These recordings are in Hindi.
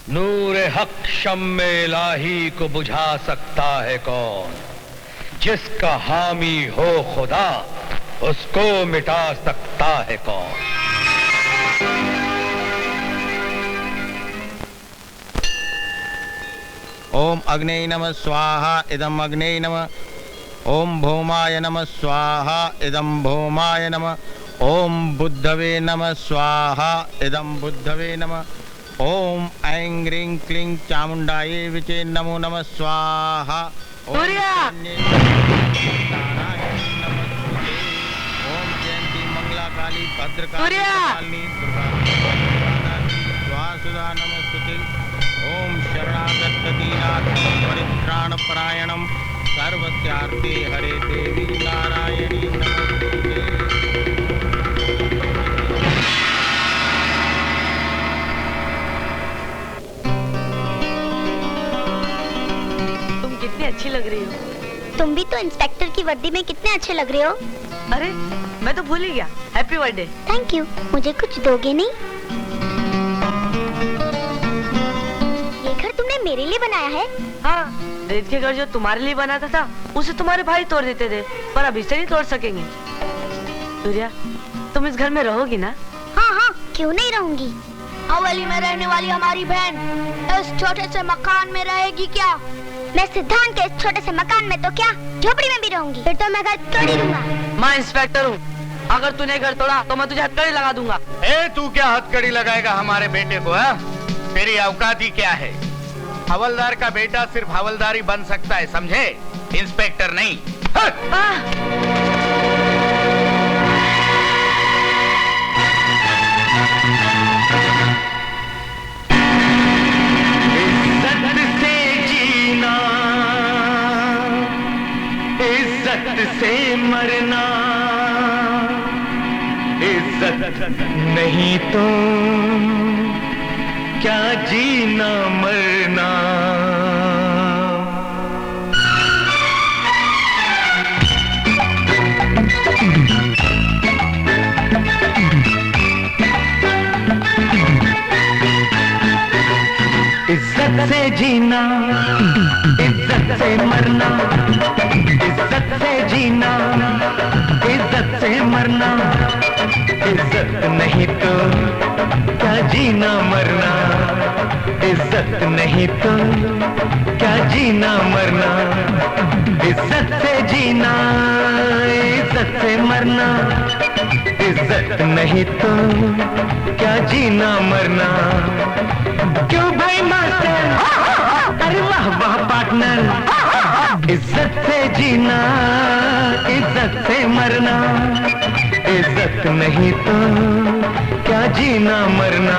नूर हक शम्मे इलाही को बुझा सकता है कौन? जिसका हामी हो खुदा उसको मिटा सकता है कौन? ओम अग्ने नमः स्वाहा इदम अग्ने नमः। ओम भौमाय नमः स्वाहा इदम भौमाय नमः। ओम बुद्धवे नमः स्वाहा इदम बुद्धवे नमः। ओम ऐं ह्रीं क्लीं चामुंडायै विचे नमो नमः स्वाहा। सूर्य! ओम जयंती मंगला काली भद्रकाली कपालिनी दुर्गा स्वासुदा नमस्तुते। ओम शरणागत दीनार्ति परित्राण परायणम सर्वस्यार्थे हरे देवी नारायणी नमस्तुते। तुम कितनी अच्छी लग रही हो। तुम भी तो इंस्पेक्टर की वर्दी में कितने अच्छे लग रहे हो। अरे मैं तो भूल ही गया। Happy birthday. Thank you. मुझे कुछ दोगे नहीं? ये घर तुमने मेरे लिए बनाया है? हाँ, रेत के घर जो तुम्हारे लिए बनाता था उसे तुम्हारे भाई तोड़ देते थे, पर अब इसे नहीं तोड़ सकेंगे। सूर्या, तुम इस घर में रहोगी ना? हाँ हाँ, क्यों नहीं रहूंगी। हवेली में रहने वाली हमारी बहन इस छोटे से मकान में रहेगी क्या? मैं सिद्धांत के इस छोटे से मकान में तो क्या झोपड़ी में भी रहूंगी। फिर तो मैं घर तोड़ ही दूंगा। मैं इंस्पेक्टर हूँ, अगर तूने घर तोड़ा तो मैं तुझे हथकड़ी लगा दूंगा। तू क्या हथकड़ी लगाएगा हमारे बेटे को? है तेरी औकात ही क्या है? हवलदार का बेटा सिर्फ हवलदार ही बन सकता है, समझे? इंस्पेक्टर नहीं। इज्जत से जीना, इज्जत से मरना, इज्जत नहीं तो क्या जीना मरना। इज्जत से जीना, इज्जत से मरना, इज्जत से जीना, इज्जत से मरना, इज्जत नहीं तो क्या जीना मरना, इज्जत नहीं तो क्या जीना मरना। इज्जत से जीना, इज्जत से मरना, इज्जत नहीं तो क्या जीना मरना। क्यों भाई मास्टर? अरे वाह वाह पार्टनर। इज्जत से जीना, इज्जत से मरना, इज्जत नहीं तो क्या जीना मरना।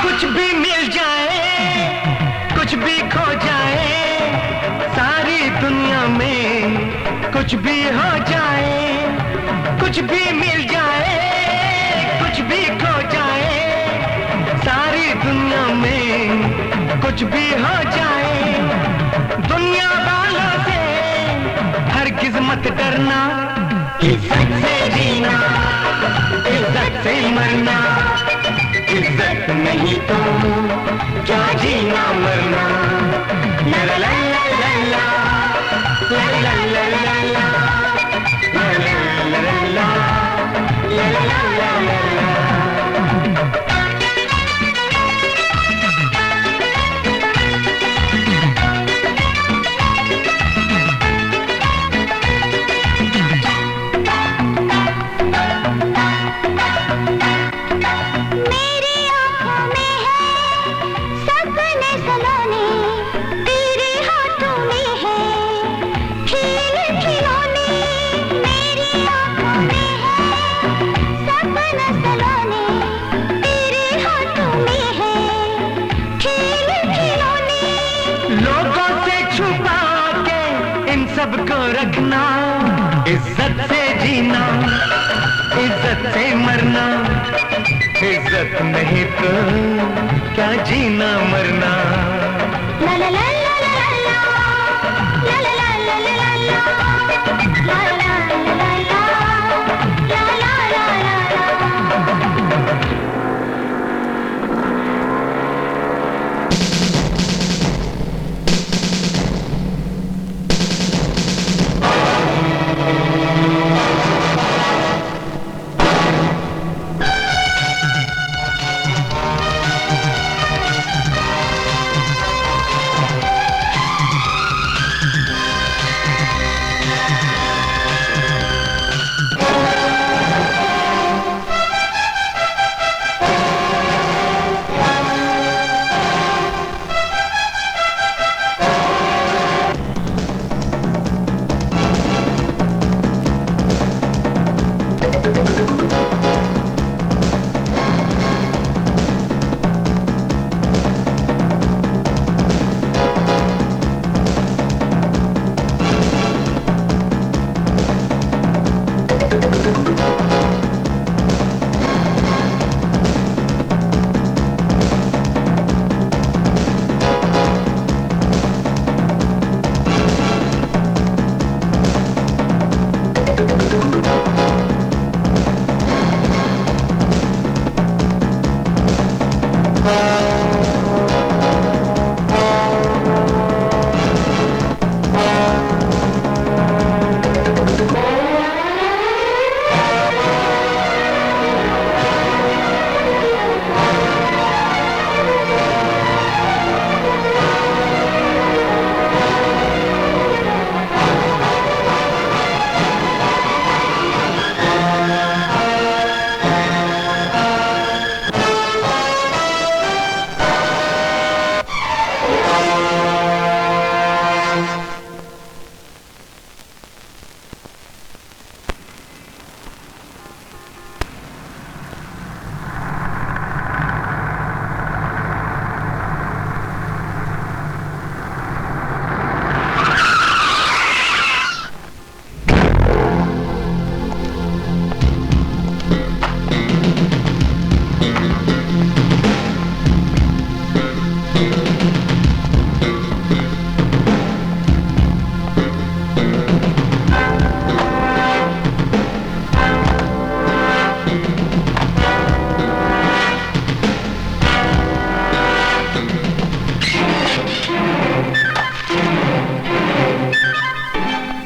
कुछ भी मिल जाए, कुछ भी खो जाए, सारी दुनिया में कुछ भी हो जाए, कुछ भी मिल जाए, कुछ भी खो जाए, सारी दुनिया में कुछ भी हो जाए। दुनिया वालों से हरगिज मत डरना, इज्जत से जीना, इज्जत से मरना, इज्जत नहीं तो क्या जीना मरना। ला ला ला ला ला ला ला ला ला ला ला ला ला ला ला ला। सबको रखना, इज्जत से जीना, इज्जत इज्जत से मरना, इज्जत नहीं तो क्या जीना मरना। ला ला ला ला ला ला ला ला ला ला ला ला ला ला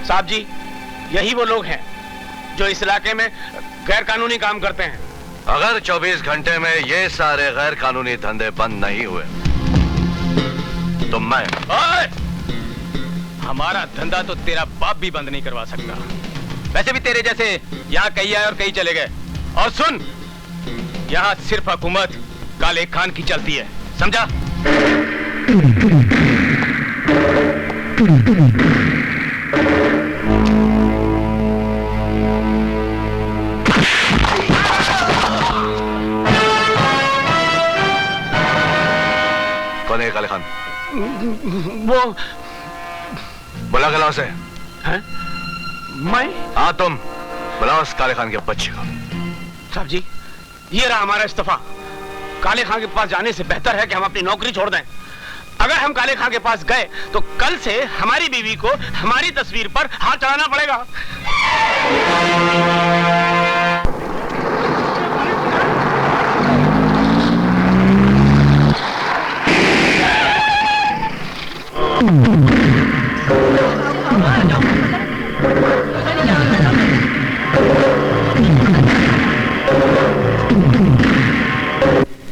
साहब जी, यही वो लोग हैं जो इस इलाके में गैर कानूनी काम करते हैं। अगर 24 घंटे में ये सारे गैर कानूनी धंधे बंद नहीं हुए तो मैं हमारा धंधा तो तेरा बाप भी बंद नहीं करवा सकता। वैसे भी तेरे जैसे यहाँ कई आए और कई चले गए। और सुन, यहाँ सिर्फ हुकूमत काले खान की चलती है, समझा? कौन है काले खान? वो बुला के लाओ से। हैं? मैं? हाँ तुम बुलाओ उस काले खान के बच्चे को। साहब जी, ये रहा हमारा इस्तीफा। काले खान के पास जाने से बेहतर है कि हम अपनी नौकरी छोड़ दें। अगर हम काले खान के पास गए तो कल से हमारी बीवी को हमारी तस्वीर पर हाथ चढ़ाना पड़ेगा।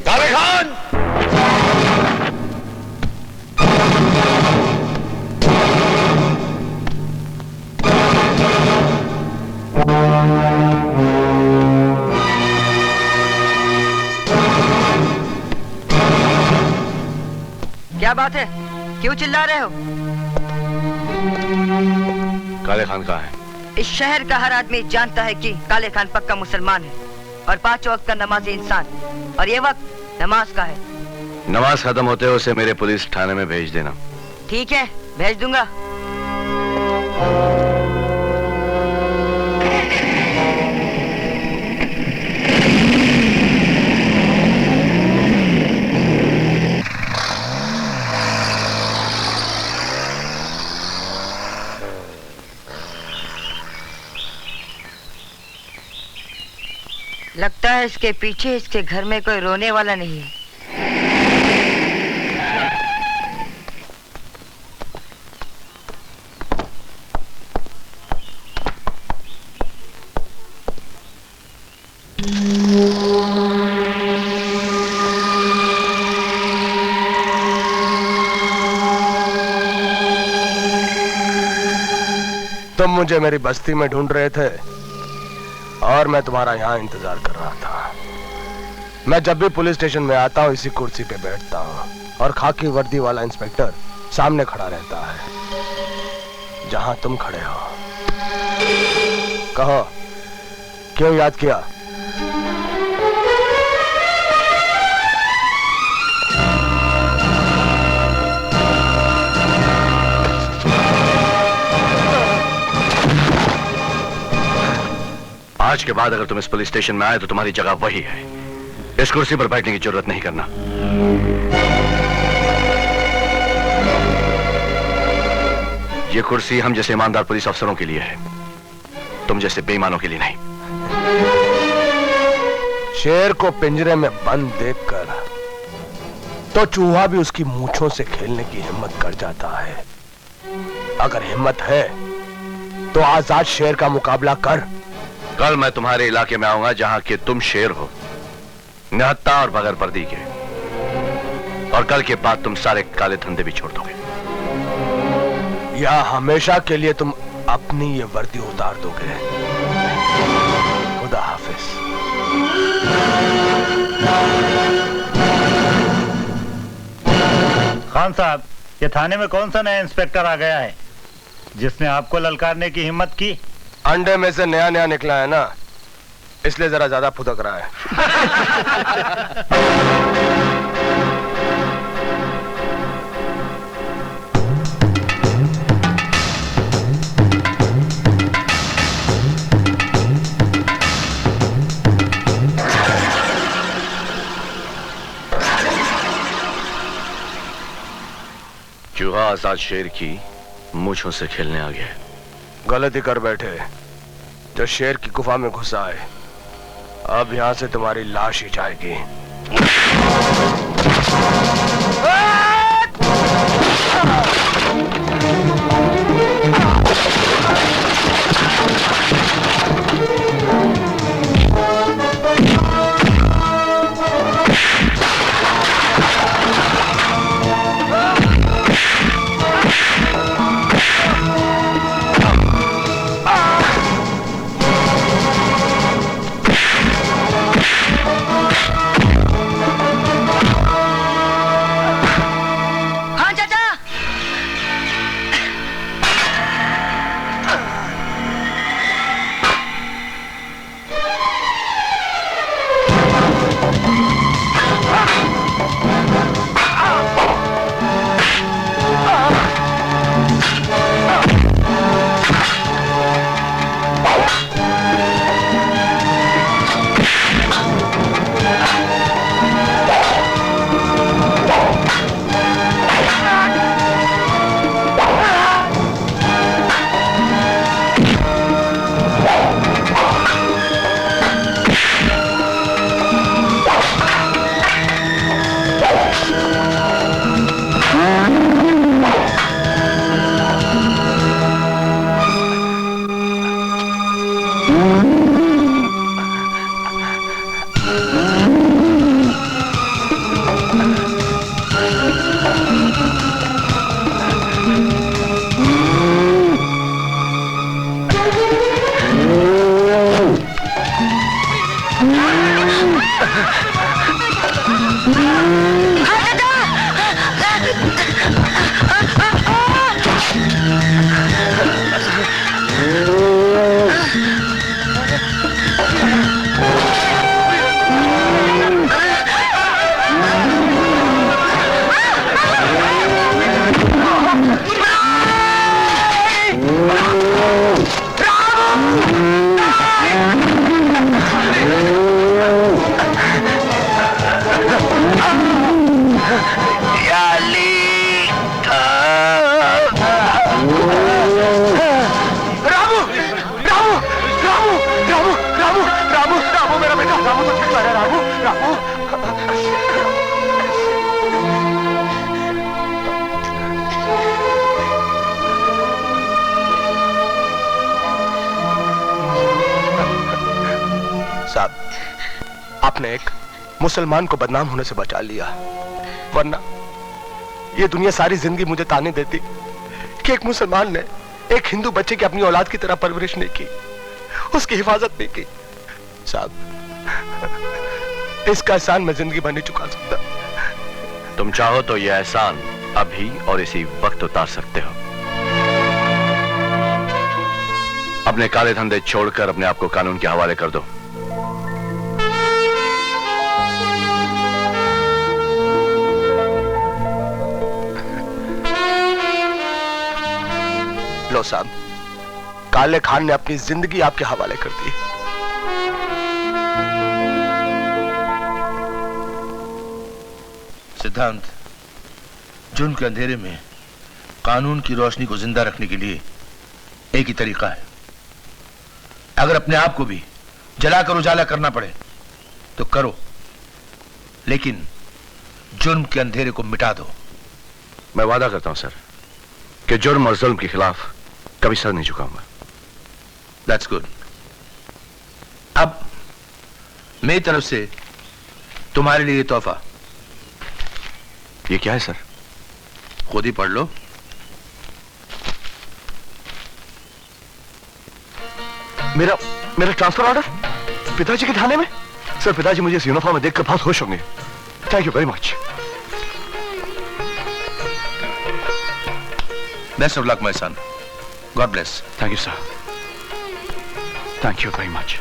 काले खान! क्या बात है? क्यों चिल्ला रहे हो? काले खान कहाँ है? इस शहर का हर आदमी जानता है कि काले खान पक्का मुसलमान है और 5 वक्त का नमाजी इंसान, और ये वक्त नमाज का है। नमाज खत्म होते हुए उसे मेरे पुलिस थाने में भेज देना। ठीक है, भेज दूंगा। लगता है इसके पीछे इसके घर में कोई रोने वाला नहीं है। तुम मुझे मेरी बस्ती में ढूंढ रहे थे और मैं तुम्हारा यहां इंतजार कर रहा था। मैं जब भी पुलिस स्टेशन में आता हूं इसी कुर्सी पे बैठता हूं और खाकी वर्दी वाला इंस्पेक्टर सामने खड़ा रहता है जहां तुम खड़े हो। कहो, क्यों याद किया? आज के बाद अगर तुम इस पुलिस स्टेशन में आए तो तुम्हारी जगह वही है। इस कुर्सी पर बैठने की जरूरत नहीं करना। ये कुर्सी हम जैसे ईमानदार पुलिस अफसरों के लिए है, तुम जैसे बेईमानों के लिए नहीं। शेर को पिंजरे में बंद देखकर तो चूहा भी उसकी मूंछों से खेलने की हिम्मत कर जाता है। अगर हिम्मत है तो आजाद शेर का मुकाबला कर। कल मैं तुम्हारे इलाके में आऊंगा जहां के तुम शेर हो, निहत्था और बगैर वर्दी के, और कल के बाद तुम सारे काले धंधे भी छोड़ दोगे। या हमेशा के लिए तुम अपनी ये वर्दी उतार दोगे। खुदा हाफिज। खान साहब, ये थाने में कौन सा नया इंस्पेक्टर आ गया है जिसने आपको ललकारने की हिम्मत की? अंडे में से नया नया निकला है ना, इसलिए जरा ज्यादा फुदक रहा है। चूहा आजाद शेर की मूंछों से खेलने आ गया। गलती कर बैठे। जो शेर की गुफा में घुसा है, अब यहां से तुम्हारी लाश ही जाएगी। आपने एक मुसलमान को बदनाम होने से बचा लिया, वरना ये दुनिया सारी जिंदगी मुझे ताने देती कि एक मुसलमान ने एक हिंदू बच्चे की अपनी औलाद की तरह परवरिश नहीं की, उसकी हिफाजत नहीं की। साहब, इसका एहसान मैं जिंदगी भर नहीं चुका सकता। तुम चाहो तो यह एहसान अभी और इसी वक्त उतार सकते हो। अपने काले धंधे छोड़कर अपने आप को कानून के हवाले कर दो। लो साहब, काले खान ने अपनी जिंदगी आपके हवाले कर दी। सिद्धांत, जुर्म के अंधेरे में कानून की रोशनी को जिंदा रखने के लिए एक ही तरीका है। अगर अपने आप को भी जलाकर उजाला करना पड़े तो करो, लेकिन जुर्म के अंधेरे को मिटा दो। मैं वादा करता हूं सर कि जुर्म और जुल्म के खिलाफ कभी सर नहीं झुकाऊंगा। That's good. अब मेरी तरफ से तुम्हारे लिए तोहफा। ये क्या है सर? खुद ही पढ़ लो। मेरा ट्रांसफर ऑर्डर पिताजी के थाने में। सर, पिताजी मुझे इस यूनिफॉर्म में देखकर बहुत खुश होंगे। Thank you very much. Best of luck my son. God bless. Thank you sir. Thank you very much.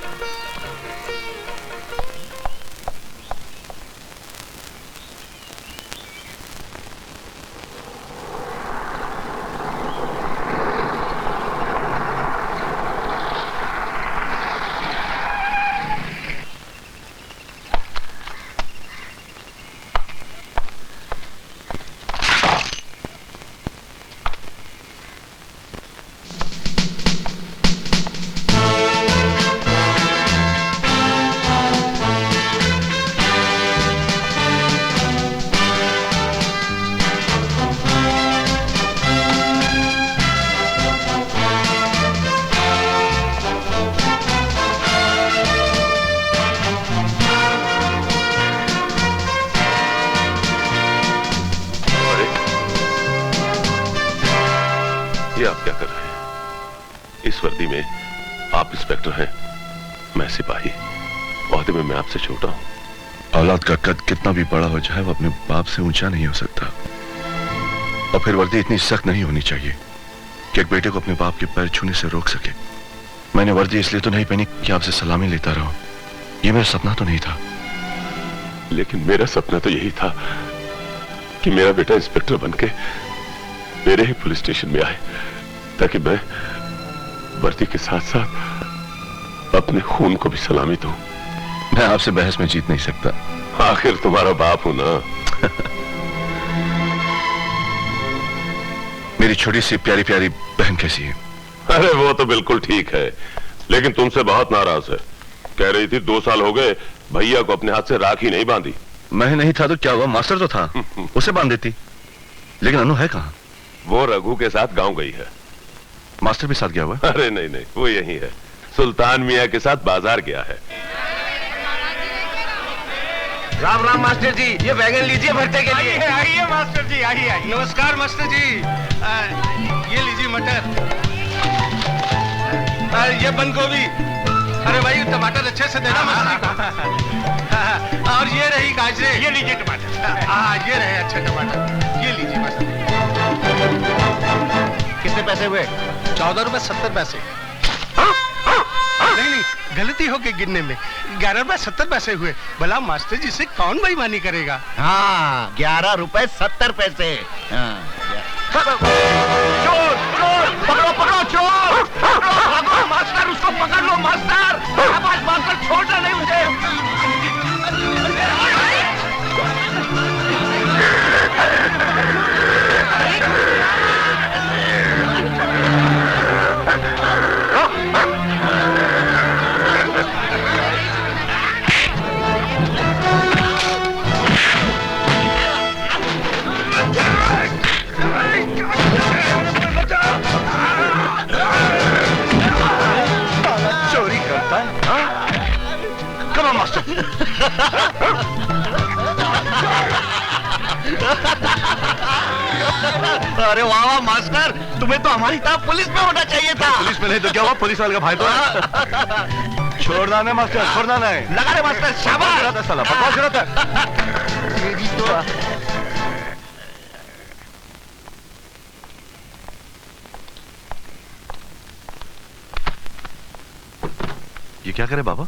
आपसे छोटा हूं। औलाद का कद कितना भी बड़ा हो जाए वो अपने बाप से ऊंचा नहीं हो सकता। और फिर वर्दी इतनी सख्त नहीं होनी चाहिए कि एक बेटे को अपने बाप के पैर छूने से रोक सके। मैंने वर्दी इसलिए तो नहीं पहनी कि आपसे सलामी लेता रहूं। ये मेरा सपना तो नहीं था। लेकिन मेरा सपना तो यही था कि मेरा बेटा इंस्पेक्टर बनके मेरे ही पुलिस स्टेशन में आए, ताकि मैं वर्दी के साथ साथ अपने खून को भी सलामी दूं। मैं आपसे बहस में जीत नहीं सकता। आखिर तुम्हारा बाप हूं ना। मेरी छोटी सी प्यारी प्यारी बहन कैसी है? अरे वो तो बिल्कुल ठीक है, लेकिन तुमसे बहुत नाराज है। कह रही थी 2 साल हो गए भैया को अपने हाथ से राखी नहीं बांधी। मैं नहीं था तो क्या हुआ, मास्टर तो था, उसे बांध देती। लेकिन अनु है कहाँ? वो रघु के साथ गांव गई है। मास्टर भी साथ गया हुआ? अरे नहीं नहीं, वो यही है, सुल्तान मियाँ के साथ बाजार गया है। राम राम मास्टर जी, ये वैगन लीजिए भरते के लिए। आइए मास्टर जी, आइए आइए। नमस्कार मास्टर जी। ये लीजिए मटर, ये बंद गोभी। अरे भाई टमाटर अच्छे से देना मास्टर जी को। और ये रही गाजरे। ये लीजिए टमाटर। हाँ ये रहे अच्छे टमाटर, ये लीजिए मास्टर जी। कितने पैसे हुए? 14 रुपए 70 पैसे। नहीं नहीं, गलती हो गई गिनने में। 11 रुपए 70 पैसे हुए। भला मास्टर जी से कौन बेईमानी करेगा? हाँ 11 रुपए 70 पैसे। चोर पकड़ो पकड़ो चोर, पकड़ो मास्टर, उसको पकड़ लो मास्टर। आवाज मास्टर, छोड़ना नहीं मुझे। चोरी करता है? Come on, master. अरे वाह वाह मास्टर, तुम्हें तो हमारी तरह पुलिस में होना चाहिए था। पुलिस में नहीं तो क्या हुआ, पुलिस वाले का भाई तो है। छोड़ना नहीं मास्टर, छोड़ना नहीं। लगा रे मास्टर, शाबाश। साला बकवास रहता है। ये क्या करे बाबा?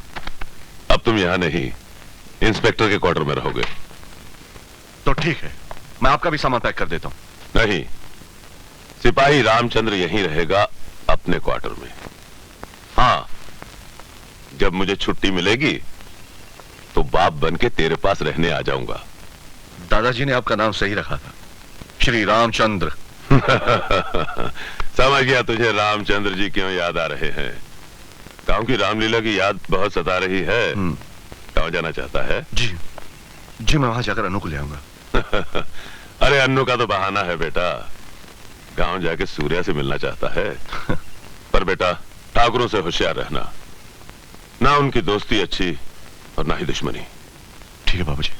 अब तुम यहाँ नहीं, इंस्पेक्टर के क्वार्टर में रहोगे। तो ठीक है, मैं आपका भी सामान पैक कर देता हूँ। नहीं, सिपाही रामचंद्र यहीं रहेगा अपने क्वार्टर में। हाँ, जब मुझे छुट्टी मिलेगी तो बाप बन के तेरे पास रहने आ जाऊंगा। दादाजी ने आपका नाम सही रखा था, श्री रामचंद्र। समझ गया तुझे रामचंद्र जी क्यों याद आ रहे हैं। गांव की रामलीला की याद बहुत सता रही है। गांव जाना चाहता है? जी जी, मैं वहां जाकर अनु को ले आऊंगा। अरे अन्नू का तो बहाना है बेटा, गांव जाके सूर्या से मिलना चाहता है। पर बेटा, ठाकुरों से होशियार रहना, ना उनकी दोस्ती अच्छी और ना ही दुश्मनी। ठीक है बाबूजी।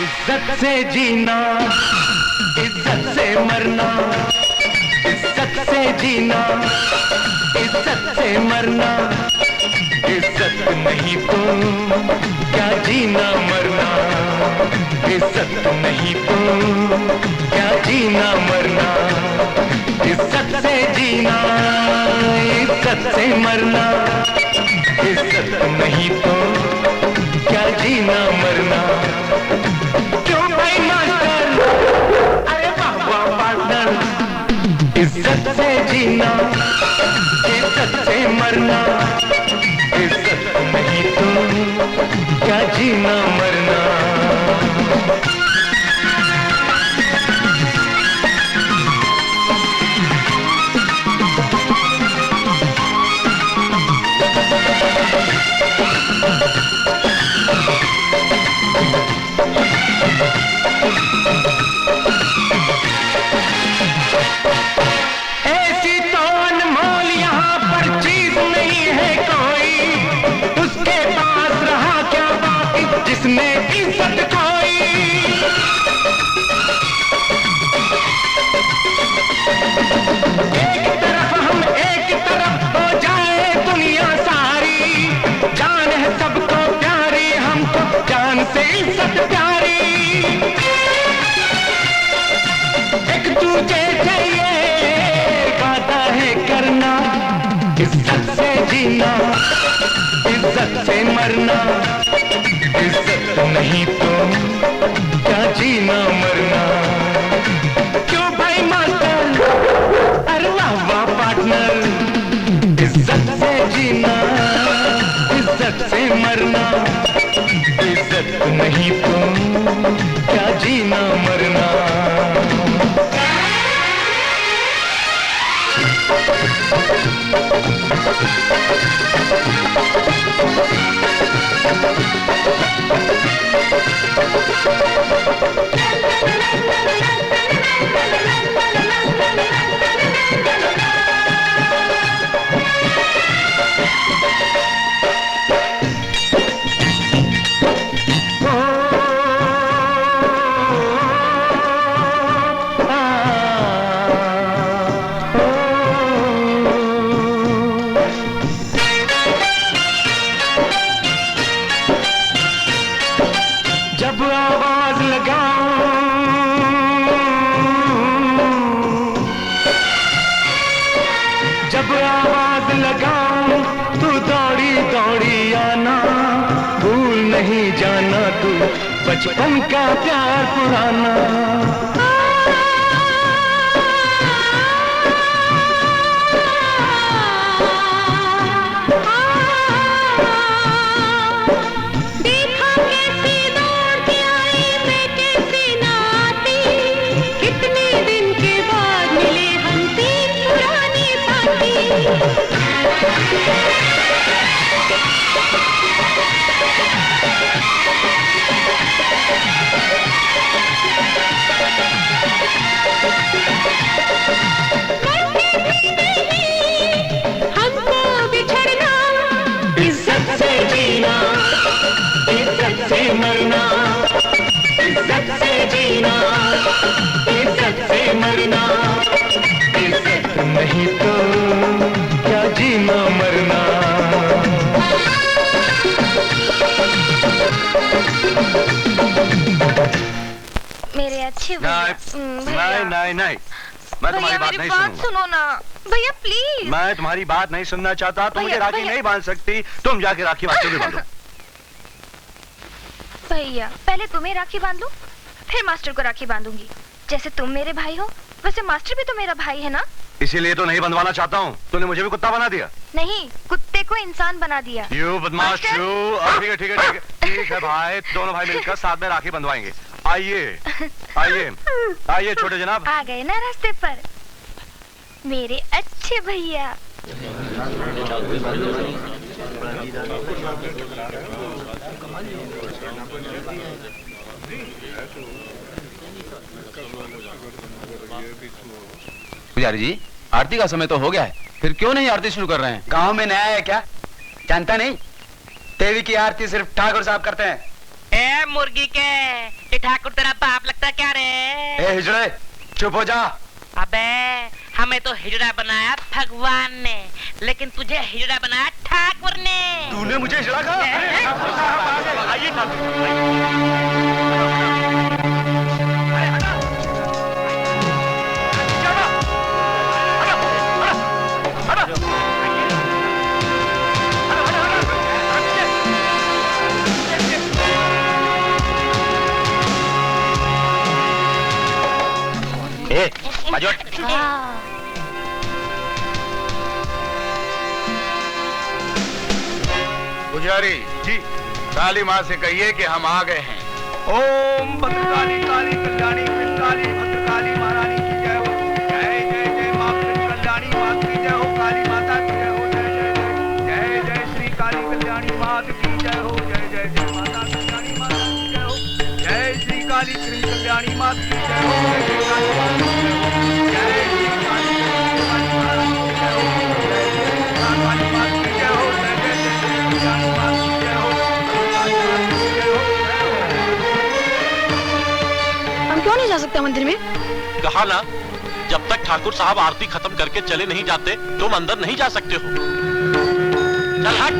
इज्जत से जीना, इज्जत से मरना, इज्जत से जीना, इज्जत से मरना, इज्जत नहीं तो क्या जीना मरना, इज्जत नहीं तो क्या जीना मरना, इज्जत से जीना, इज्जत से मरना, इज्जत नहीं तो क्या जीना मरना। क्यों भाई मास्टर, अरे वाह वाह पार्टनर, इज्जत से जीना, इज्जत से मरना, इज्जत नहीं तो क्या जीना मरना। ऐसी तो अनमोल यहाँ पर चीज नहीं है कोई, उसके पास रहा क्या बाकी जिसमें इज्जत कोई। एक तरफ हम एक तरफ हो जाए दुनिया सारी, जान है सबको प्यारी, हमको जान से इज्जत प्यारी। एक दूजे से ये वादा है करना, इज्जत से जीना, इज्जत से मरना, इज्जत नहीं तो क्या जीना मरना। क्यों भाई मास्टर, अरे वाह वाह पार्टनर, इज्जत से जीना, इज्जत से मरना, इज्जत नहीं तो क्या जीना मरना। बचपन का प्यार पुराना। देखा कैसी दौड़ के आई मैं कैसे ना आती, कितने दिन के बाद मिले हम तीन पुराने साथी। हमको बिछड़ना, इज्जत से जीना, इज्जत से मरना, इज्जत से जीना, इज्जत से मरना, इज्जत नहीं तो क्या जीना मरना। मेरे अच्छे नहीं, मैं तुम्हारी बात नहीं सुनूंगा। सुनो ना भैया प्लीज। मैं तुम्हारी बात नहीं सुनना चाहता। तुम मुझे राखी नहीं बांध सकती। तुम जाके राखी मास्टर भी बांधो। भैया पहले तुम्हें राखी बांध लूं, फिर मास्टर को राखी बांधूंगी। जैसे तुम मेरे भाई हो वैसे मास्टर भी तो मेरा भाई है ना। इसीलिए तो नहीं बंधवाना चाहता हूँ। तूने मुझे भी कुत्ता बना दिया। नहीं, कुत्ते को इंसान बना दिया। यू बदमाश यू। ठीक है ठीक है ठीक है ठीक है भाई, दोनों भाई मिलकर साथ में राखी बंधवाएंगे। आइए आइए आइए छोटे जनाब। आ गए ना रास्ते पर मेरे अच्छे भैया। पुजारी जी, आरती का समय तो हो गया है, फिर क्यों नहीं आरती शुरू कर रहे हैं? गांव में नया है क्या? जानता नहीं? देवी की आरती सिर्फ ठाकुर साहब करते हैं। ए मुर्गी के, ये ठाकुर तेरा बाप लगता क्या रे? ए हिजड़े, चुप हो जा। अबे हमें तो हिजड़ा बनाया भगवान ने, लेकिन तुझे हिजड़ा बनाया ठाकुर ने। तूने मुझे हिजड़ा कहा? आइए पुजारी जी, काली माँ से कहिए कि हम आ गए हैं। ओम भद्रकाली काली कल्याणी काली भद्रकाली महारानी की जय हो। जय जय जय माँ कल्याणी माँ की जय हो। काली माता की जय हो। जय जय जय जय जय श्री काली कल्याणी माँ की जय हो। जय जय जय माता कल्याणी माँ की जय हो। जय श्री काली कल्याणी माँ की जय हो। जय जय काली माँ की जय हो। जय श्री काली कल्याणी महारानी की जय हो। जय जय काली माँ की जय हो। जय जय जय कल्याणी माँ की जय हो। हम क्यों नहीं जा सकते मंदिर में? कहा ना, जब तक ठाकुर साहब आरती खत्म करके चले नहीं जाते तुम अंदर नहीं जा सकते हो। चल हट।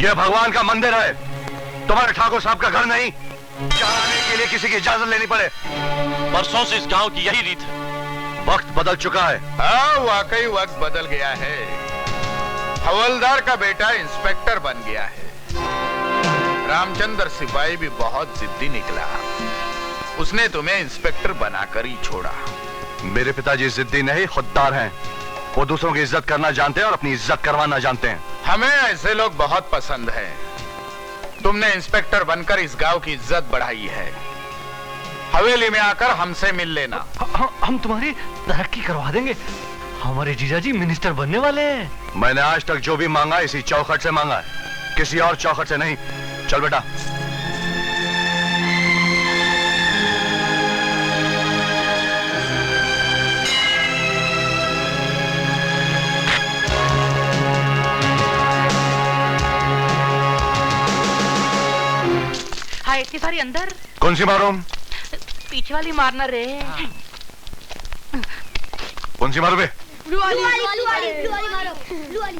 यह भगवान का मंदिर है, तुम्हारे ठाकुर साहब का घर नहीं। जाने के लिए किसी की इजाजत लेनी पड़े। बरसों से इस गांव की यही रीत है। वक्त बदल चुका है। हाँ, वाकई वक्त बदल गया है। हवलदार का बेटा इंस्पेक्टर बन गया है। रामचंद्र सिपाही भी बहुत जिद्दी निकला, उसने तुम्हें इंस्पेक्टर बनाकर ही छोड़ा। मेरे पिताजी जिद्दी नहीं, खुददार हैं। वो दूसरों की इज्जत करना जानते हैं और अपनी इज्जत करवाना जानते हैं। हमें ऐसे लोग बहुत पसंद हैं। तुमने इंस्पेक्टर बनकर इस गांव की इज्जत बढ़ाई है। हवेली में आकर हमसे मिल लेना। हम तुम्हारी तरक्की करवा देंगे। हमारे जीजाजी मिनिस्टर बनने वाले हैं। मैंने आज तक जो भी मांगा इसी चौखट से मांगा है, किसी और चौखट से नहीं। चल बेटा। हाँ, इतनी सारी अंदर। कौन सी मारो? पीछे वाली मारना रे। कौन सी मारो बे? ब्लू वाली मारो। ब्लू वाली।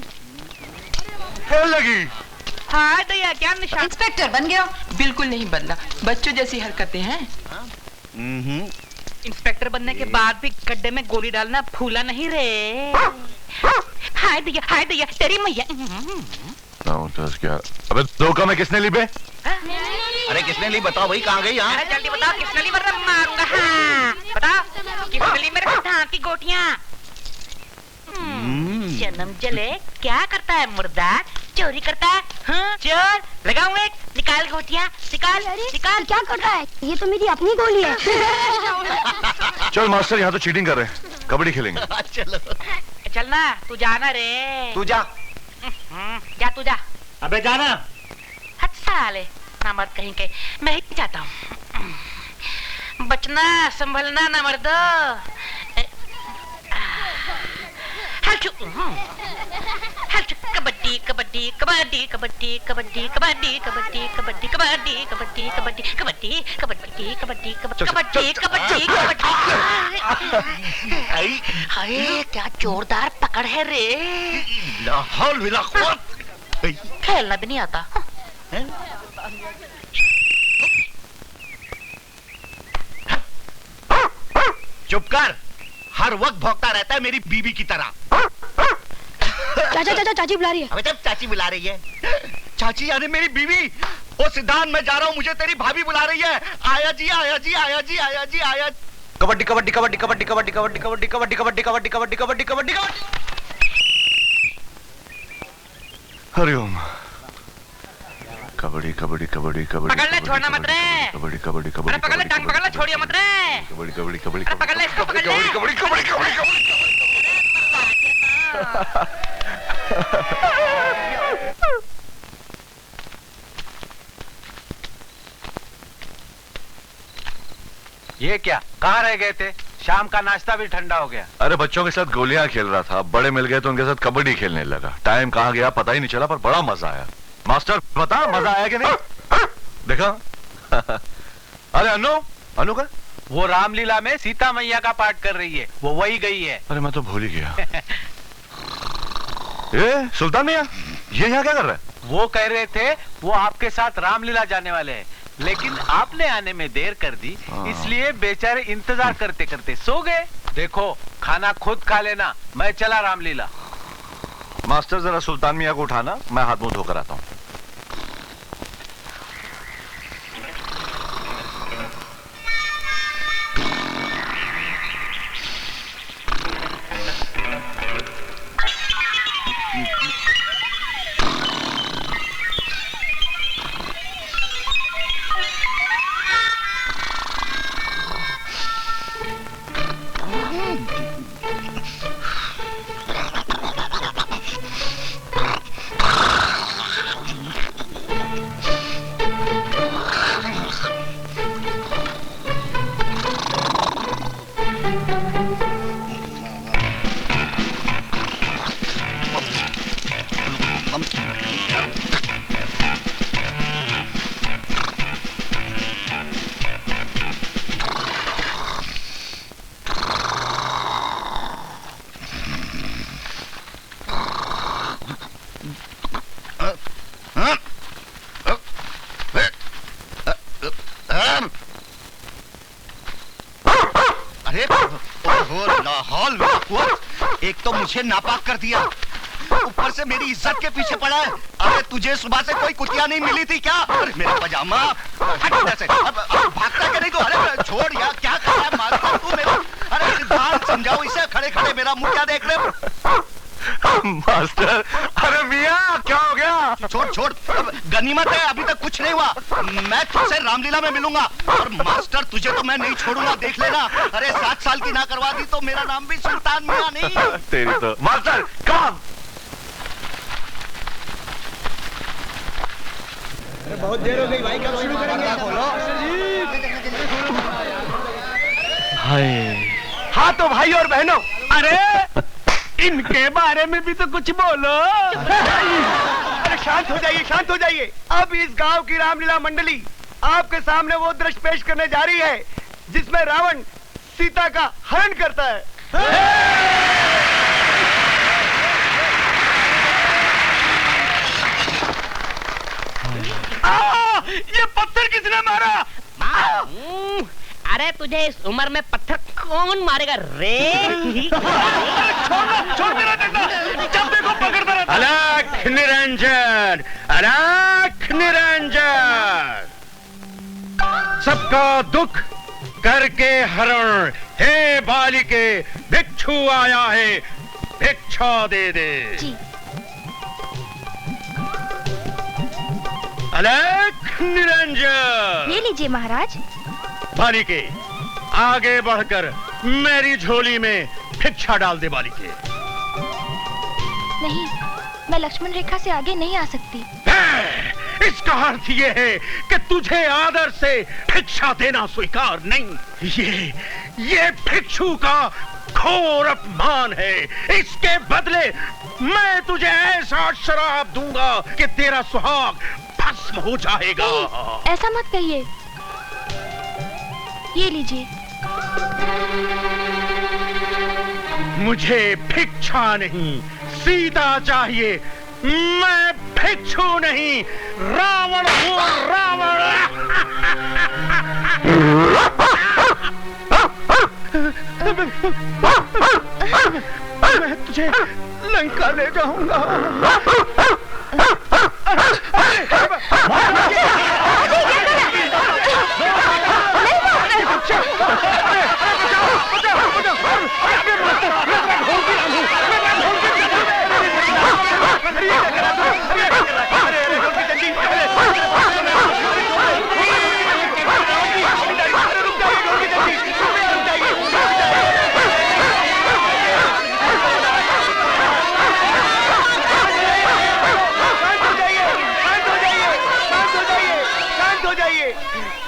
लगी। हाँ तो यह क्या निशान? इंस्पेक्टर बन गया? बिल्कुल नहीं बदला, बच्चों जैसी हरकतें हैं। इंस्पेक्टर बनने के बाद भी गड्ढे में गोली डालना भूला नहीं रे। हाय दैया तेरी मैया। 9, 10, 11। अबे धोखा में किसने ली बे? अरे किसने ली बताओ भाई, कहाँ गई? यहाँ जल्दी बताओ किसने ली, वरना मारूंगा। हाँ बताओ किसने ली मेरे धान की गोटियां। जन्म जले क्या करता है मुर्दा? चोरी करता है। हाँ चोर लगाऊं एक, निकाल गोटियां, निकाल निकाल। क्या कर रहा है? ये तो मेरी अपनी गोली है। चल मास्टर, यहाँ तो चीटिंग कर रहे हैं, कबड्डी खेलेंगे। चलो चलना, तू जाना रे। तू जा। जा तू जा। अबे जाना। हट साले ना मर्द कहीं के, मैं ही जाता हूँ। बचना संभलना ना मर्द। कबड्डी कबड्डी कबड्डी कबड्डी कबड्डी कबड्डी कबड्डी कबड्डी कबड्डी कबड्डी कबड्डी कबड्डी कबड्डी कबड्डी कबड्डी कबड्डी कबड्डी। हाय क्या जोरदार पकड़ है रे। लाहौल विला कुव्वत। खेलना भी नहीं आता। चुप कर, हर वक्त भौंकता रहता है मेरी बीवी की तरह। चाचा चाची बुला रही है। अबे जब चाची बुला रही है, चाची यानी मेरी बीवी। ओ सिद्धांत मैं जा रहा हूँ, मुझे तेरी भाभी बुला रही है। आया जी आया जी आया जी आया जी आया। कबड्डी कबड्डी कबड्डी कबड्डी कबड्डी कबड्डी कबड्डी कबड्डी कबड्डी कबड्डी कबड्डी कबड्डी कबड्डी कबड्डी। हरिओम। कबड्डी कबड्डी कबड्डी कबड्डी। पकड़ ले, छोड़ना मत रे। कबड्डी कबड्डी कबड्डी। अरे पकड़ ले, टांग पकड़ ले, छोड़िए मत रे। कबड्डी कबड्डी कबड्डी। अरे पकड़ ले इसको, पकड़ ले। कबड्डी कबड्डी कबड्डी कबड्डी। ये क्या, कहाँ रह गए थे? शाम का नाश्ता भी ठंडा हो गया। अरे बच्चों के साथ गोलियां खेल रहा था, बड़े मिल गए तो उनके साथ कबड्डी खेलने लगा। टाइम कहाँ गया पता ही नहीं चला, पर बड़ा मजा आया। मास्टर बता, मजा आया कि नहीं? देखा? अरे अनु, अनु का? वो रामलीला में सीता मैया का पाठ कर रही है, वो वही गई है। अरे मैं तो भूल ही गया। ये सुल्तान मियां, ये यहाँ क्या कर रहा है? वो कह रहे थे वो आपके साथ रामलीला जाने वाले हैं, लेकिन आपने आने में देर कर दी, इसलिए बेचारे इंतजार करते करते सो गए। देखो खाना खुद खा लेना, मैं चला रामलीला। मास्टर जरा सुल्तान मियां को उठाना, मैं हाथ मुंह धोकर आता हूँ। एक तो मुझे नापाक कर दिया, ऊपर से मेरी इज्जत के पीछे पड़ा है। अरे तुझे सुबह से कोई कुतिया नहीं मिली थी क्या? अरे मेरा पजामा अब भागता क्या नहीं को? अरे छोड़ यार, क्या कर रहा है मास्टर तू मेरा? अरे सिद्धांत समझाओ इसे, खड़े खड़े मेरा मुंह क्या देख रहे? मास्टर, अरे मियां क्या हो गया? छोड़ छोड़, गनीमत है अभी तक कुछ नहीं हुआ। मैं तुझसे रामलीला में मिलूंगा, और मास्टर तुझे तो मैं नहीं छोड़ूंगा, देख लेना। अरे 7 साल की ना करवा दी तो मेरा नाम भी सुल्तान मियां नहीं। तेरी तो मास्टर काम। बहुत देर हो गई भाई, कब शुरू करेंगे? बोलो। हाय। हाँ तो भाई और बहनों, अरे इनके बारे में भी तो कुछ बोलो। अरे शांत हो जाइए, शांत हो जाइए। अब इस गांव की रामलीला मंडली आपके सामने वो दृश्य पेश करने जा रही है जिसमें रावण सीता का हरण करता है। ये पत्थर किसने मारा? अरे तुझे इस उम्र में पत्थर कौन मारेगा रे? छोड़ मेरा डंडा, जब देखो पकड़ता रहता। अलख निरंजन, अलख निरंजन, सबका दुख करके हरण। हे बालिके, भिक्षु आया है, भिक्षा दे दे। जी। अलख निरंजन। ये लीजिए महाराज। बालिके, आगे बढ़कर मेरी झोली में भिक्षा डाल दे। बालिके, नहीं, मैं लक्ष्मण रेखा से आगे नहीं आ सकती। इसका अर्थ ये है कि तुझे आदर से भिक्षा देना स्वीकार नहीं। ये भिक्षु का घोर अपमान है। इसके बदले मैं तुझे ऐसा शराप दूंगा कि तेरा सुहाग भस्म हो जाएगा। ऐसा मत कहिए। ये लीजिए। मुझे भिक्षा नहीं, सीता चाहिए। मैं भिक्षु नहीं, रावण हूँ, रावण। मैं तुझे लंका ले जाऊंगा।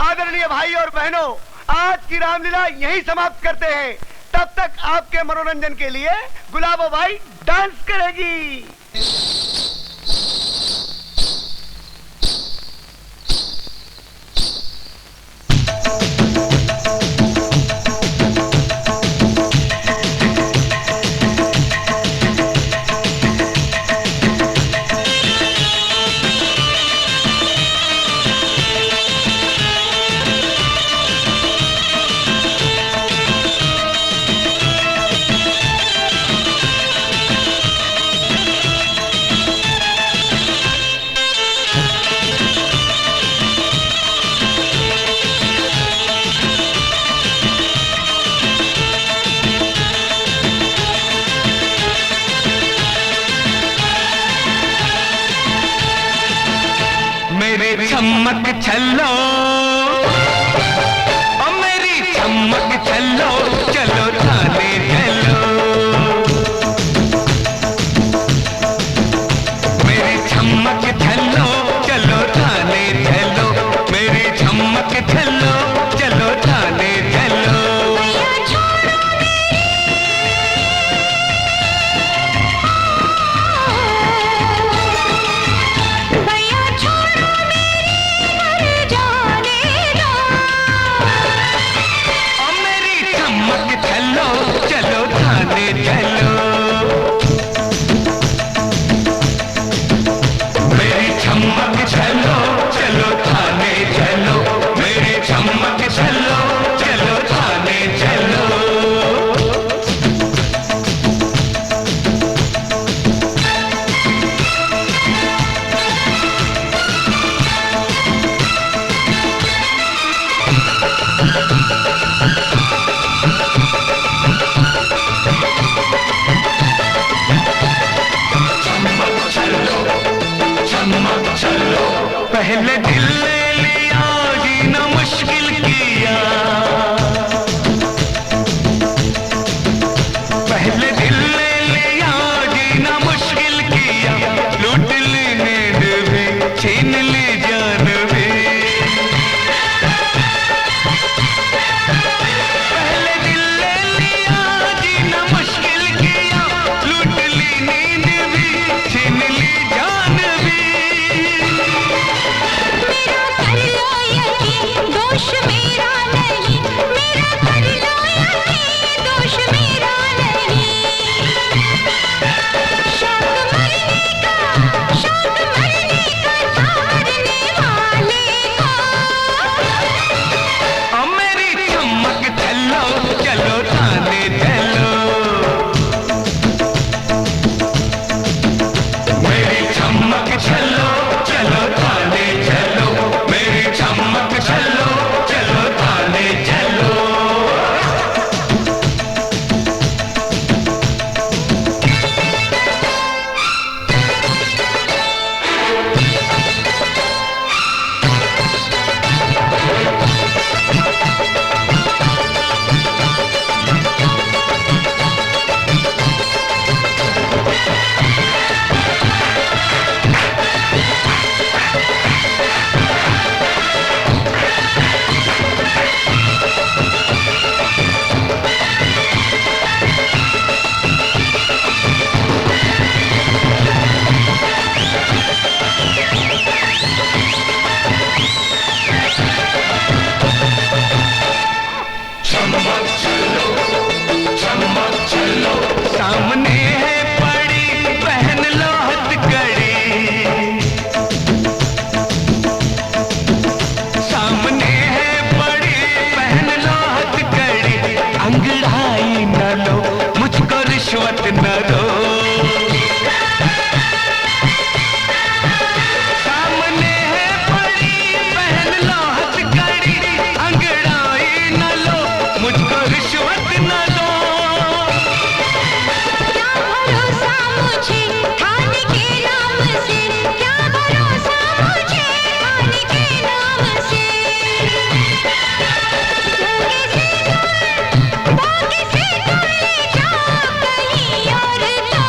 आदरणीय भाई और बहनों, आज की रामलीला यहीं समाप्त करते हैं। तब तक आपके मनोरंजन के लिए गुलाबोबाई डांस करेगी। चमक चलो ओ मेरी चमक चलो, चलो थाने चलो। मेरी चमक चलो, चलो थाने चलो। मेरी चमक चलो, चलो थाने चलो। पहले दिल ले लिया, जीना मुश्किल किया। पहले दिल ले लिया, जीना मुश्किल किया। लूट लेने भी, छीन ले जान भी। मुझको रिश्वत न दो। क्या भरोसा मुझे थाने के नाम से, क्या भरोसा मुझे थाने के नाम से। बागी से दूर ले जाओ कहीं और तो।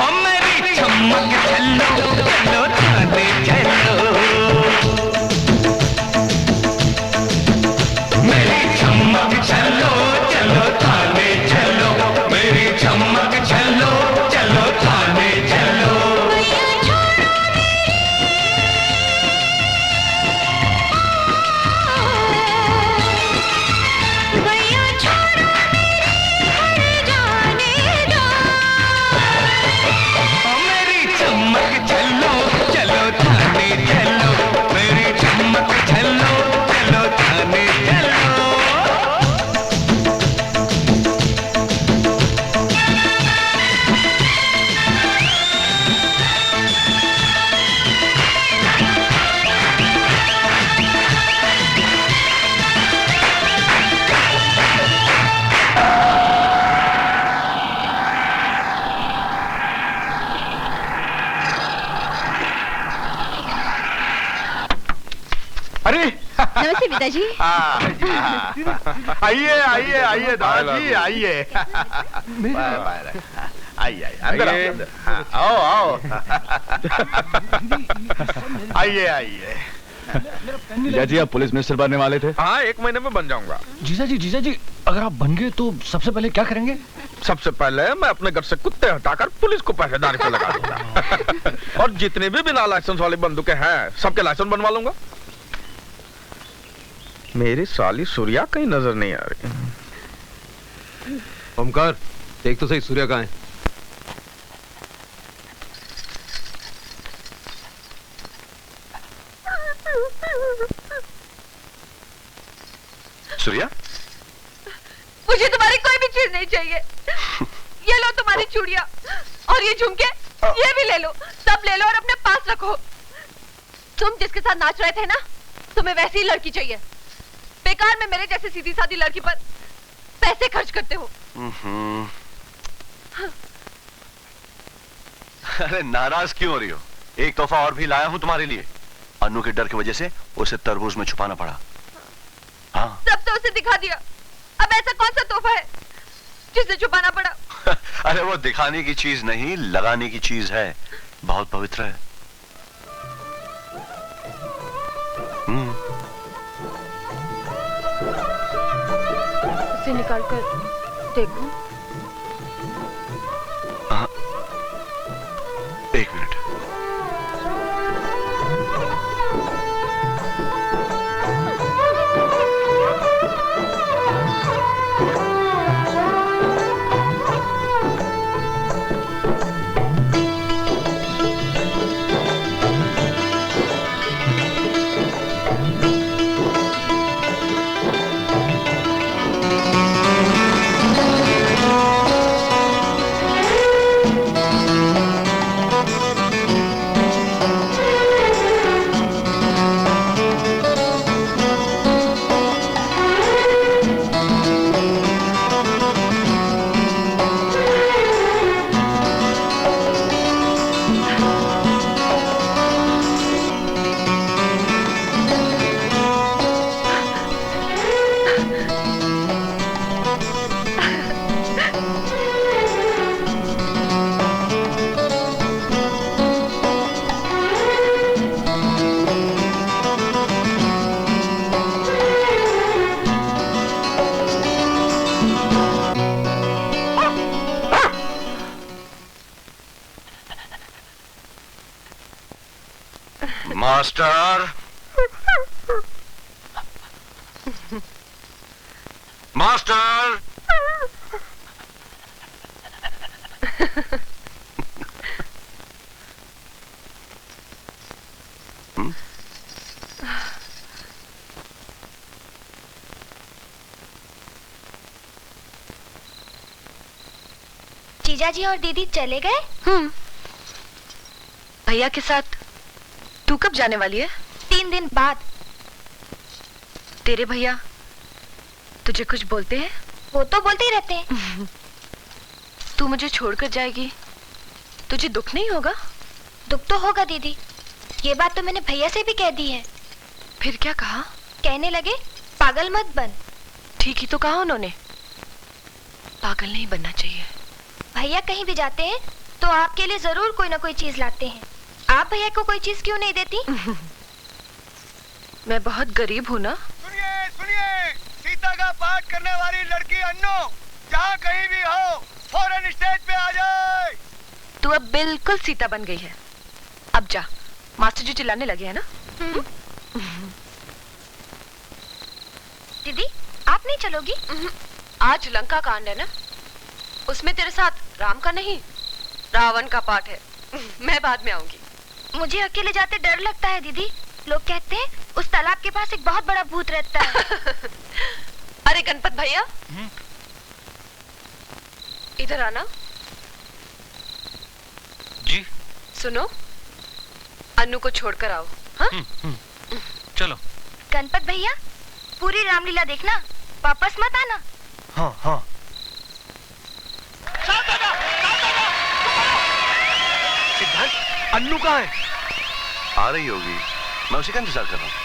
ओ मेरी चमक चलो चलो थाने चलो। मेरी चमक चलो चलो थाने चलो। मेरी चमक चलो चलो थाने चलो। भैया छोड़ो मेरे घर जाने दो। ओ मेरी चमक चलो चलो थाने चलो। मेरी चमक चलो चलो थाने चलो। अरे नमस्ते पिताजी। आइए आइए आइए दादाजी आइए। आइए अंदर आइए। आओ आओ। आइए आइए। जीजा जी आप पुलिस मिनिस्टर बनने वाले थे? हाँ 1 महीने में बन जाऊंगा। जीजा जी अगर आप बन गए तो सबसे पहले क्या करेंगे? सबसे पहले मैं अपने घर से कुत्ते हटाकर पुलिस को पहरेदारी पे लगा दूंगा। और जितने भी बिना लाइसेंस वाली बंदूकें हैं सबके लाइसेंस बनवा लूंगा। मेरी साली सूर्या कहीं नजर नहीं आ रही। ओमकार देख तो सही सूर्या कहाँ है? सूर्या मुझे तुम्हारी कोई भी चीज नहीं चाहिए। ये लो तुम्हारी चूड़ियां और ये झुमके, ये भी ले लो, सब ले लो और अपने पास रखो। तुम जिसके साथ नाच रहे थे ना, तुम्हें वैसी ही लड़की चाहिए। बेकार में मेरे जैसे सीधी सादी लड़की पर पैसे खर्च करते हो। अरे नाराज क्यों हो रही हो? एक तोहफा और भी लाया हूं तुम्हारे लिए। अन्नू के डर की वजह से उसे तरबूज में छुपाना पड़ा। हाँ सब तो उसे दिखा दिया, अब ऐसा कौन सा तोहफा है जिसे छुपाना पड़ा? अरे वो दिखाने की चीज नहीं, लगाने की चीज है। बहुत पवित्र है। उसे निकाल कर देखो। हाँ 1 मिनट। मास्टर, मास्टर, जीजा जी और दीदी चले गए? भैया के साथ तू कब जाने वाली है? 3 दिन बाद। तेरे भैया तुझे कुछ बोलते हैं? वो तो बोलते ही रहते हैं। तू मुझे छोड़कर जाएगी, तुझे दुख नहीं होगा? दुख तो होगा दीदी, ये बात तो मैंने भैया से भी कह दी है। फिर क्या कहा? कहने लगे पागल मत बन। ठीक ही तो कहा उन्होंने, पागल नहीं बनना चाहिए। भैया कहीं भी जाते हैं तो आपके लिए जरूर कोई ना कोई चीज लाते हैं। आप भैया को कोई चीज क्यों नहीं देती? मैं बहुत गरीब हूँ ना। सुनिए सुनिए, सीता का पाठ करने वाली लड़की अन्नू जहाँ कहीं भी हो फौरन स्टेज पे आ जाए। तू अब बिल्कुल सीता बन गई है। अब जा, मास्टर जी चिल्लाने लगे हैं ना। दीदी आप नहीं चलोगी? आज लंका कांड है ना, उसमें तेरे साथ राम का नहीं रावण का पाठ है। मैं बाद में आऊंगी। मुझे अकेले जाते डर लगता है दीदी। लोग कहते हैं उस तालाब के पास एक बहुत बड़ा भूत रहता है। अरे गणपत भैया, इधर आना। जी सुनो, अन्नू को छोड़कर आओ। हाँ? चलो। गणपत भैया पूरी रामलीला देखना, वापस मत आना। हाँ हाँ। सिद्धार्थ, अन्नू कहाँ है? आ रही होगी, मैं उसी का इंतजार कर रहा हूँ।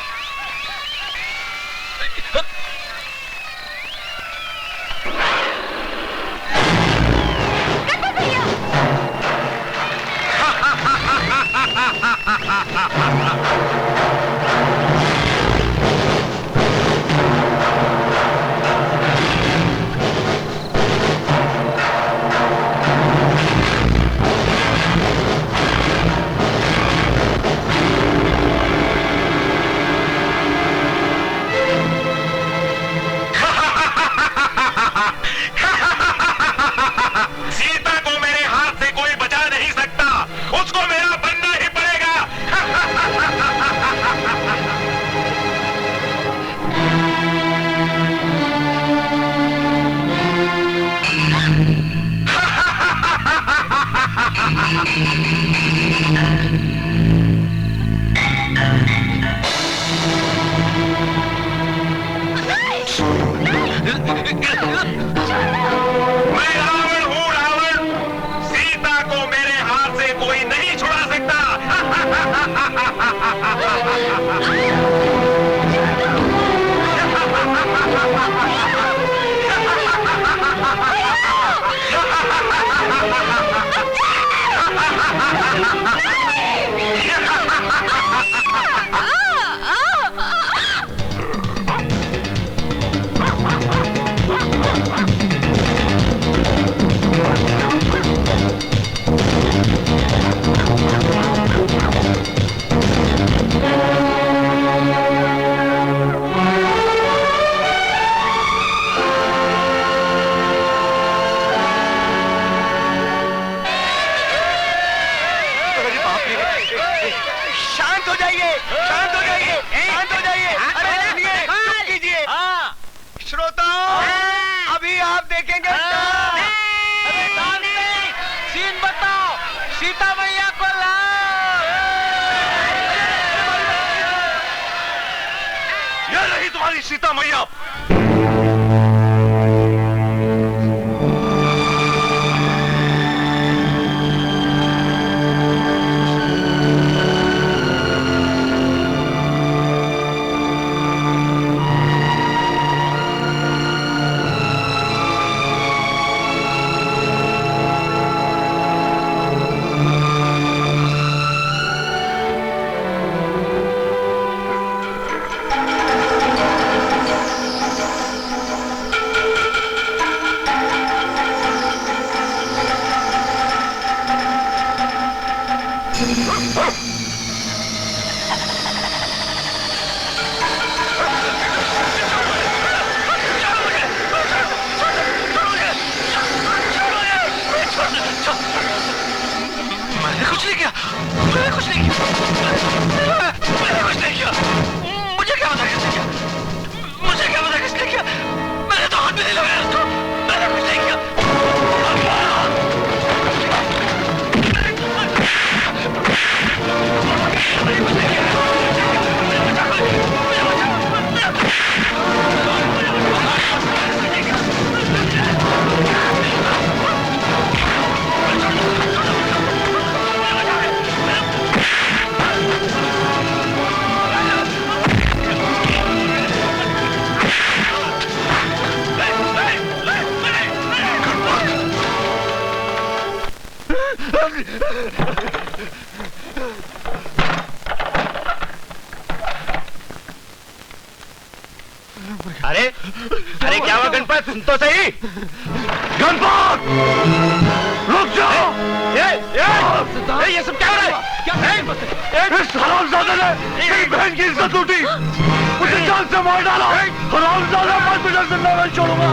सीता मैया। अरे अरे क्या हुआ गणपत, सुन तो सही। गणपत रुक जाओ। ये सब क्या हो रहा है? इस हरामजादे ने मेरी बहन की इज्जत लूटी, मुझे जान से मार डाला। हरामजादा, मैं तुझे जिंदा नहीं छोड़ूंगा।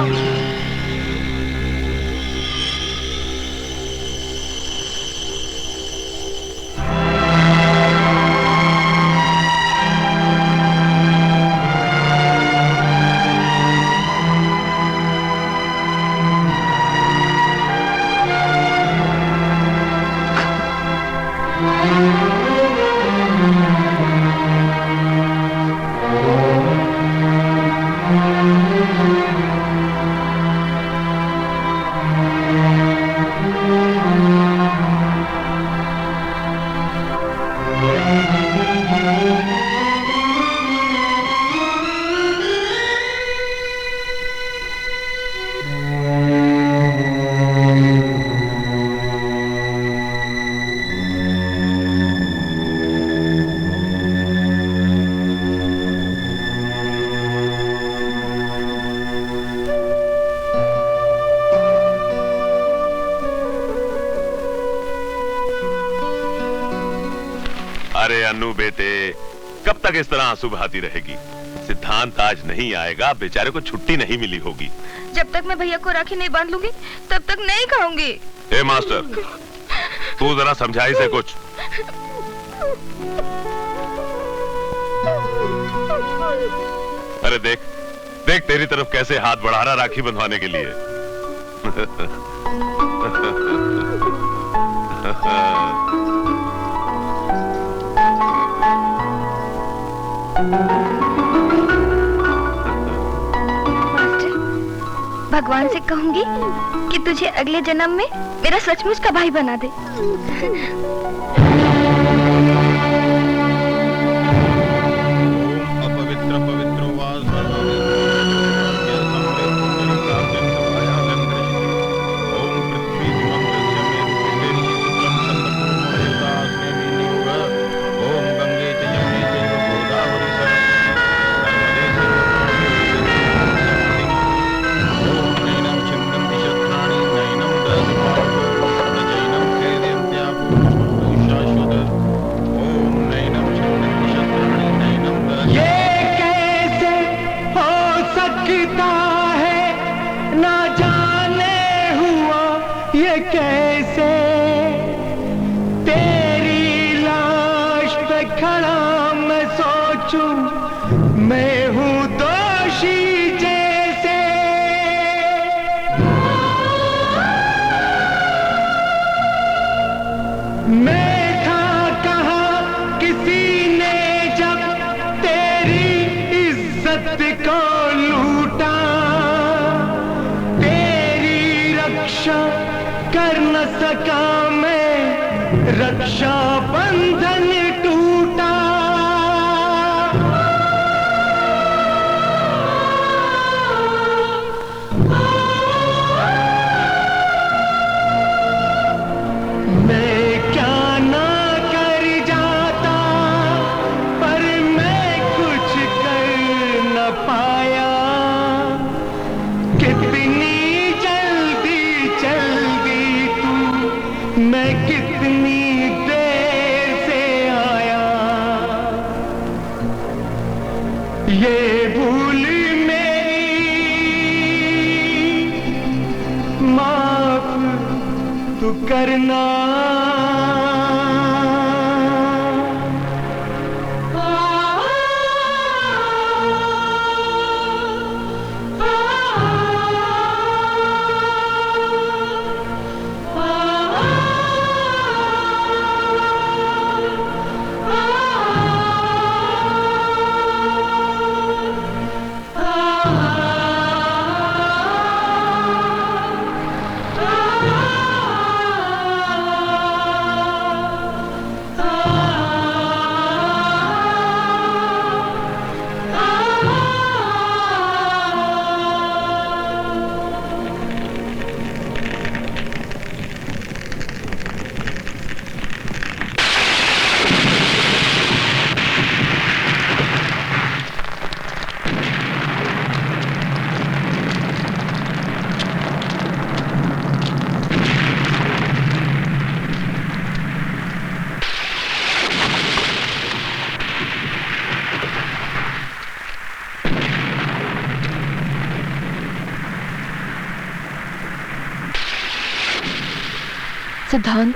अरे अन्नू बेटे, कब तक इस तरह आंसू बहाती रहेगी? सिद्धांत आज नहीं आएगा, बेचारे को छुट्टी नहीं मिली होगी। जब तक मैं भैया को राखी नहीं बांध लूंगी तब तक नहीं खाऊंगी। ए मास्टर, तू जरा समझा इसे कुछ। अरे देख देख तेरी तरफ कैसे हाथ बढ़ा रहा राखी बंधवाने के लिए। मास्टर, भगवान से कहूंगी कि तुझे अगले जन्म में मेरा सचमुच का भाई बना दे। अपवित्र पवित्र कैसे तेरी लाश पे खड़ा मैं सोचूं, मैं हूं दोषी जैसे। मैं था कहाँ किसी ने जब तेरी इज्जत को लूटा, तेरी रक्षा कर न सका मैं, रक्षा बंधन टूटा। मैं क्या ना कर जाता, पर मैं कुछ कर न पाया। कितनी जल्दी चल दी तू, मैं कितनी देर से आया। ये भूल मेरी माफ तू करना। सिद्धांत,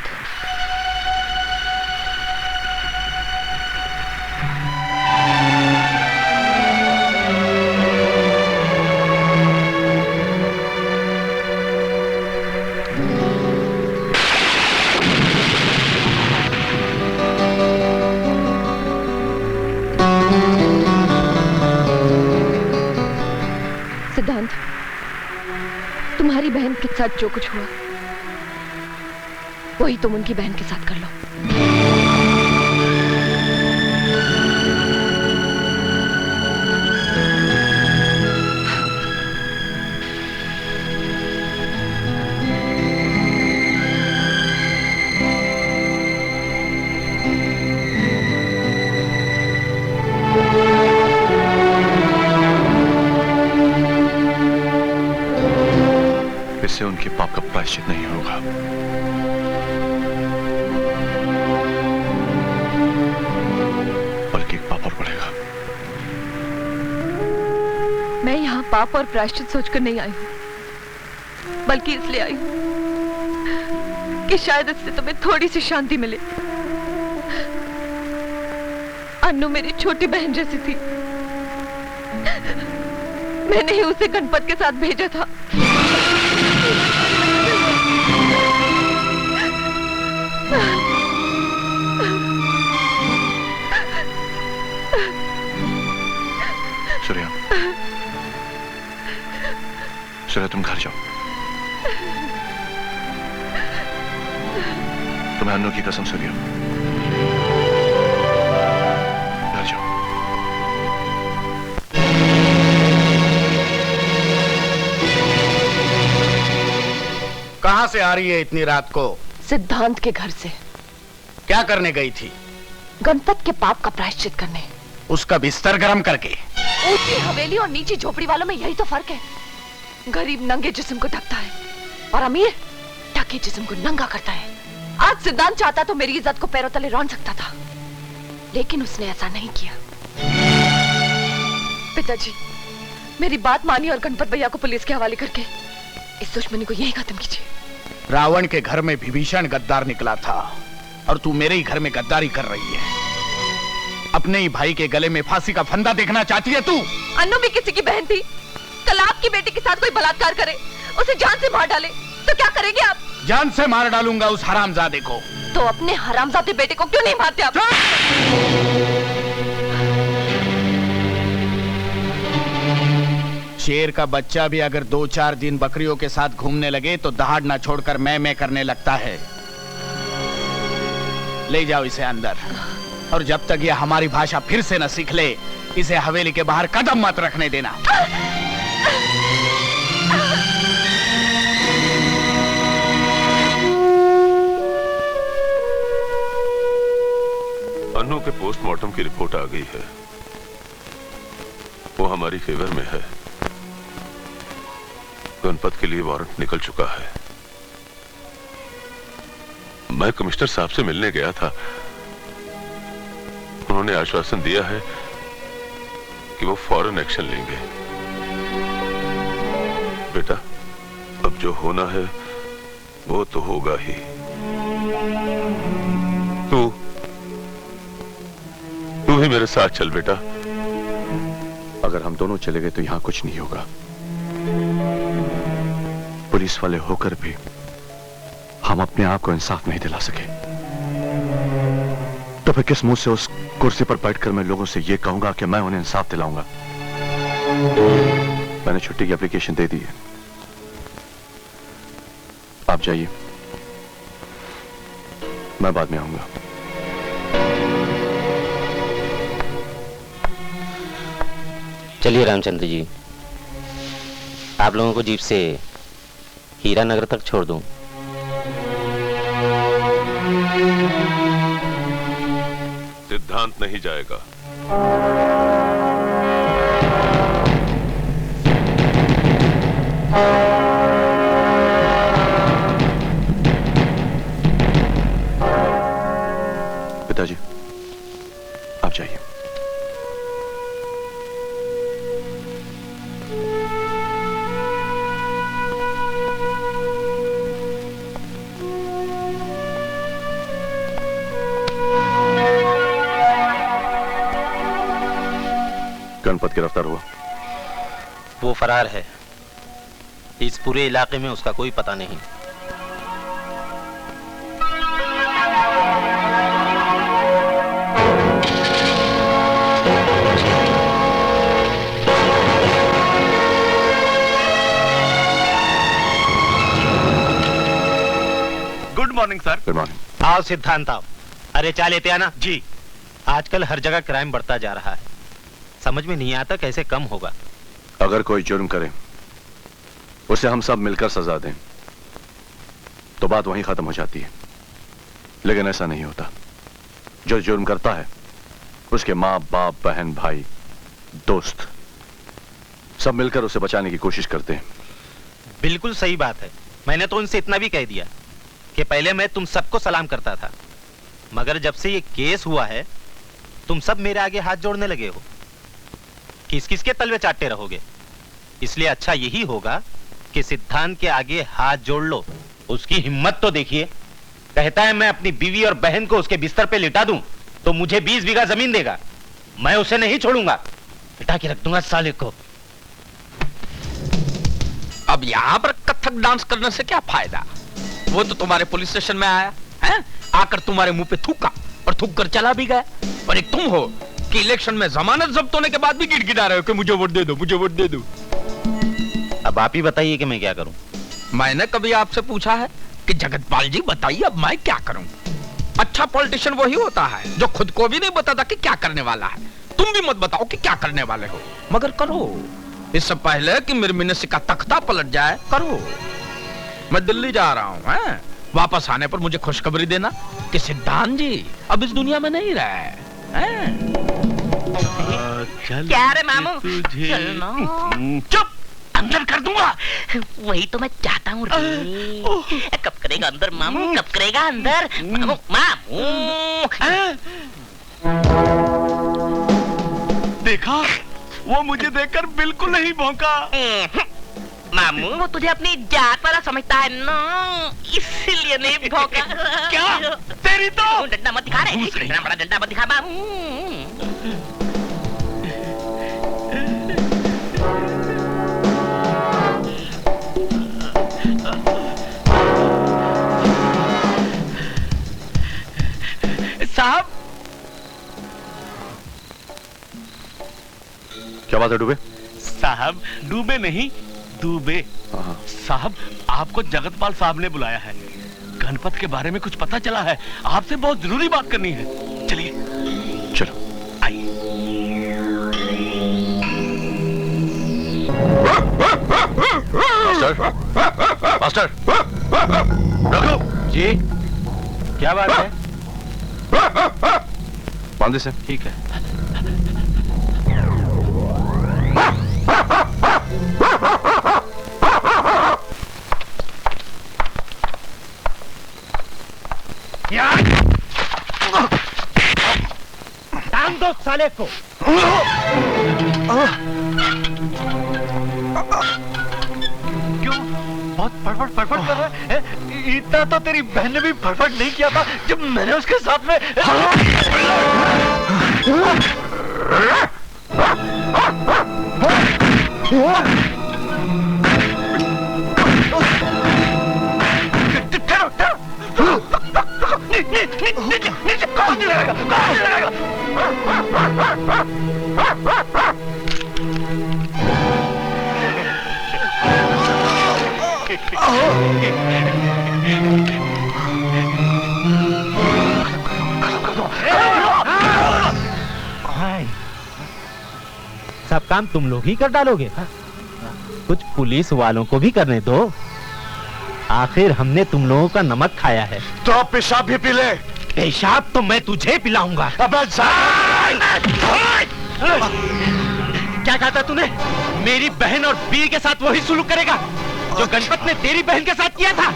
सिद्धांत, तुम्हारी बहन के साथ जो कुछ हुआ वही तुम उनकी बहन के साथ कर लो। इससे उनके पाप का प्रायश्चित नहीं होगा। बल्कि एक पाप और बढ़ेगा। मैं यहाँ पाप और प्रायश्चित सोचकर नहीं आई हूँ, बल्कि इसलिए आई हूँ कि शायद इससे तुम्हें थोड़ी सी शांति मिले। अन्नू मेरी छोटी बहन जैसी थी। मैंने ही उसे गणपत के साथ भेजा था। सूर्या, सूर्या तुम घर जाओ। तुम्हें अन्नू की कसम सूर्या, घर जाओ। कहां से आ रही है इतनी रात को? सिद्धांत के घर से। क्या करने गई थी? गणपत के पाप का प्रायश्चित करने। उसका बिस्तर गर्म करके। ऊंची हवेली और नीची झोपड़ी वालों में यही तो फर्क है। गरीब नंगे जिस्म को ढकता है और अमीर ढके जिस्म को नंगा करता है। आज सिद्धांत चाहता तो मेरी इज्जत को पैरों तले रौंद सकता था, लेकिन उसने ऐसा नहीं किया। पिताजी, मेरी बात मानिए और गणपत भैया को पुलिस के हवाले करके इस दुश्मनी को यही खत्म कीजिए। रावण के घर में विभीषण गद्दार निकला था और तू मेरे ही घर में गद्दारी कर रही है। अपने ही भाई के गले में फांसी का फंदा देखना चाहती है तू? अन्नू भी किसी की बहन थी। कल आपकी बेटी के साथ कोई बलात्कार करे, उसे जान से मार डाले, तो क्या करेंगे आप? जान से मार डालूंगा उस हरामजादे को। तो अपने हरामजादे बेटे को क्यों नहीं मारते आप? शेर का बच्चा भी अगर 2-4 दिन बकरियों के साथ घूमने लगे तो दहाड़ ना छोड़कर मैं करने लगता है। ले जाओ इसे अंदर, और जब तक ये हमारी भाषा फिर से न सीख ले, इसे हवेली के बाहर कदम मत रखने देना। अन्नू के पोस्टमार्टम की रिपोर्ट आ गई है। वो हमारी फेवर में है। गणपत के लिए वारंट निकल चुका है। मैं कमिश्नर साहब से मिलने गया था। उन्होंने आश्वासन दिया है कि वो फौरन एक्शन लेंगे। बेटा, अब जो होना है वो तो होगा ही। तू भी मेरे साथ चल बेटा। अगर हम दोनों चले गए तो यहां कुछ नहीं होगा। पुलिस वाले होकर भी हम अपने आप को इंसाफ नहीं दिला सके, तो फिर किस मुंह से उस कुर्सी पर बैठकर मैं लोगों से यह कहूंगा कि मैं उन्हें इंसाफ दिलाऊंगा? मैंने छुट्टी की एप्लीकेशन दे दी है। आप जाइए, मैं बाद में आऊंगा। चलिए रामचंद्र जी, आप लोगों को जीप से हीरा नगर तक छोड़ दूं। सिद्धांत नहीं जाएगा। पिताजी, आप जाइए। गणपत गिरफ्तार हुआ? वो फरार है। इस पूरे इलाके में उसका कोई पता नहीं। Good morning sir. Good morning. आओ सिद्धांत आओ। अरे चाल लेते आना जी। आजकल हर जगह क्राइम बढ़ता जा रहा है, समझ में नहीं आता कैसे कम होगा। अगर कोई जुर्म करे उसे हम सब मिलकर सजा दें तो बात वहीं खत्म हो जाती है, लेकिन ऐसा नहीं होता। जो जुर्म करता है उसके माँ बाप बहन भाई दोस्त सब मिलकर उसे बचाने की कोशिश करते हैं। बिल्कुल सही बात है। मैंने तो उनसे इतना भी कह दिया कि पहले मैं तुम सबको सलाम करता था, मगर जब से ये केस हुआ है तुम सब मेरे आगे हाथ जोड़ने लगे हो। किस किस के तलवे चाटते रहोगे? इसलिए अच्छा यही होगा कि सिद्धांत के आगे हाथ जोड़ लो। उसकी हिम्मत तो देखिए, कहता है मैं अपनी बीवी और बहन को उसके बिस्तर पे लिटा दूं तो मुझे 20 बीघा जमीन देगा। मैं उसे नहीं छोड़ूंगा, लिटा के रख दूंगा साले को। अब यहाँ पर कथक डांस करने से क्या फायदा? वो तो तुम्हारे पुलिस स्टेशन में आया है, आकर तुम्हारे मुंह पे थूका और थूक कर चला भी गया। और एक तुम हो कि इलेक्शन में जमानत जब्त होने के बाद भी गिड़गिड़ा रहे हो कि मुझे वोट दे दो, मुझे वोट दे दो। अब आप ही बताइए कि मैं क्या करूं। मैंने कभी आपसे पूछा है कि जगतपाल जी बताइए अब मैं क्या करूं? अच्छा पॉलिटिशियन वही होता है जो खुद को भी नहीं बताता कि क्या करने वाला है। तुम भी मत बताओ कि क्या करने वाले हो, मगर करो। इससे पहले कि मेरे मिनिस्ट्री का तख्ता पलट जाए, करो। मैं दिल्ली जा रहा हूँ, हैं? वापस आने पर मुझे खुशखबरी देना कि सिद्धांत जी अब इस दुनिया में नहीं रहे। क्या रे मामू? चुप, अंदर कर दूंगा। वही तो मैं चाहता हूँ रे। कब करेगा अंदर मामू? कब करेगा अंदर मामू? मामू देखा, वो मुझे देखकर बिल्कुल नहीं भौंका। मामू वो तुझे अपनी जात वाला समझता है ना, इसलिए नहीं भौंका। क्या? तेरी तो डंडा मत दिखा रे, इतना बड़ा डंडा मत दिखा मामू। साहब, क्या बात है डूबे? साहब डूबे नहीं, डूबे। साहब आपको जगतपाल साहब ने बुलाया है। गणपत के बारे में कुछ पता चला है, आपसे बहुत जरूरी बात करनी है। चलिए चलो आइए। मास्टर, मास्टर, जी क्या बात है? बांधे से। ठीक है। टांग दो साले को। क्यों? बहुत फटफट फटफट कर रहा है। इतना तो तेरी बहन ने भी फटफट नहीं किया था जब मैंने उसके साथ में। सब काम तुम लोग ही कर डालोगे? कुछ पुलिस वालों को भी करने दो। आखिर हमने तुम लोगों का नमक खाया है। तो आप पेशाब भी पी ले। पेशाब तो मैं तुझे पिलाऊंगा। क्या कहा था तूने? मेरी बहन और बीवी के साथ वही सुलूक करेगा जो गणपत ने तेरी बहन के साथ किया था?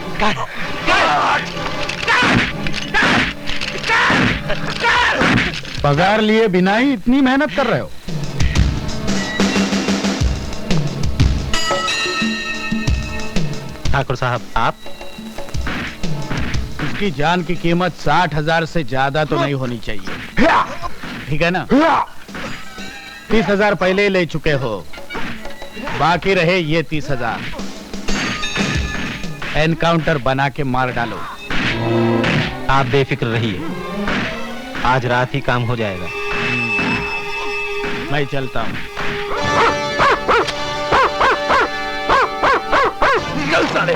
पगार लिए बिना ही इतनी मेहनत कर रहे हो? ठाकुर साहब आप? उसकी जान की कीमत 60,000 से ज्यादा तो नहीं होनी चाहिए, ठीक है ना? 30,000 पहले ही ले चुके हो, बाकी रहे ये 30,000। एनकाउंटर बना के मार डालो। आप बेफिक्र रहिए, आज रात ही काम हो जाएगा। मैं चलता हूँ। चल साले।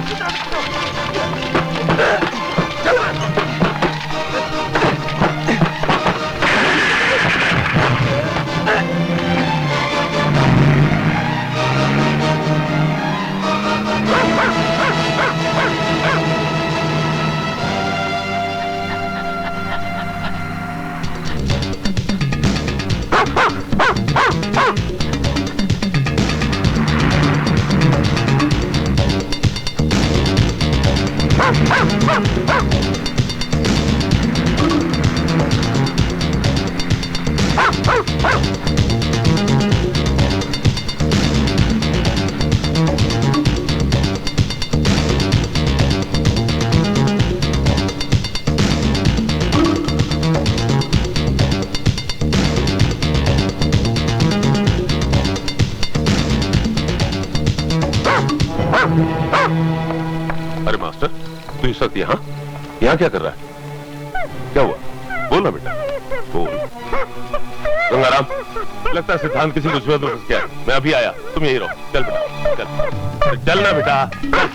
अरे मास्टर, तू इस वक्त यहाँ क्या कर रहा है? क्या हुआ? बोल ना बेटा, बोल। गंगाराम, लगता है सिद्धांत किसी मुसीबत में फंस गया है। मैं अभी आया, तुम यही रहो। चल बेटा, चल। चल ना बेटा, चल।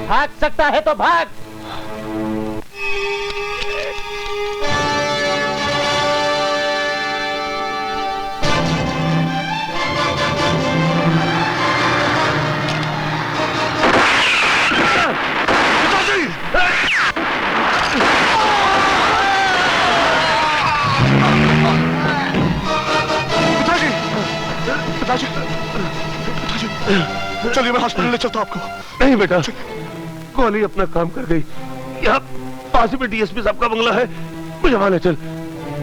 भाग सकता है तो भाग। चलिए मैं हॉस्पिटल ले चलता हूं आपको। नहीं बेटा, गोली अपना काम कर गई। यहाँ पास में डीएसपी साहब का बंगला है, मुझे वहां ले चल।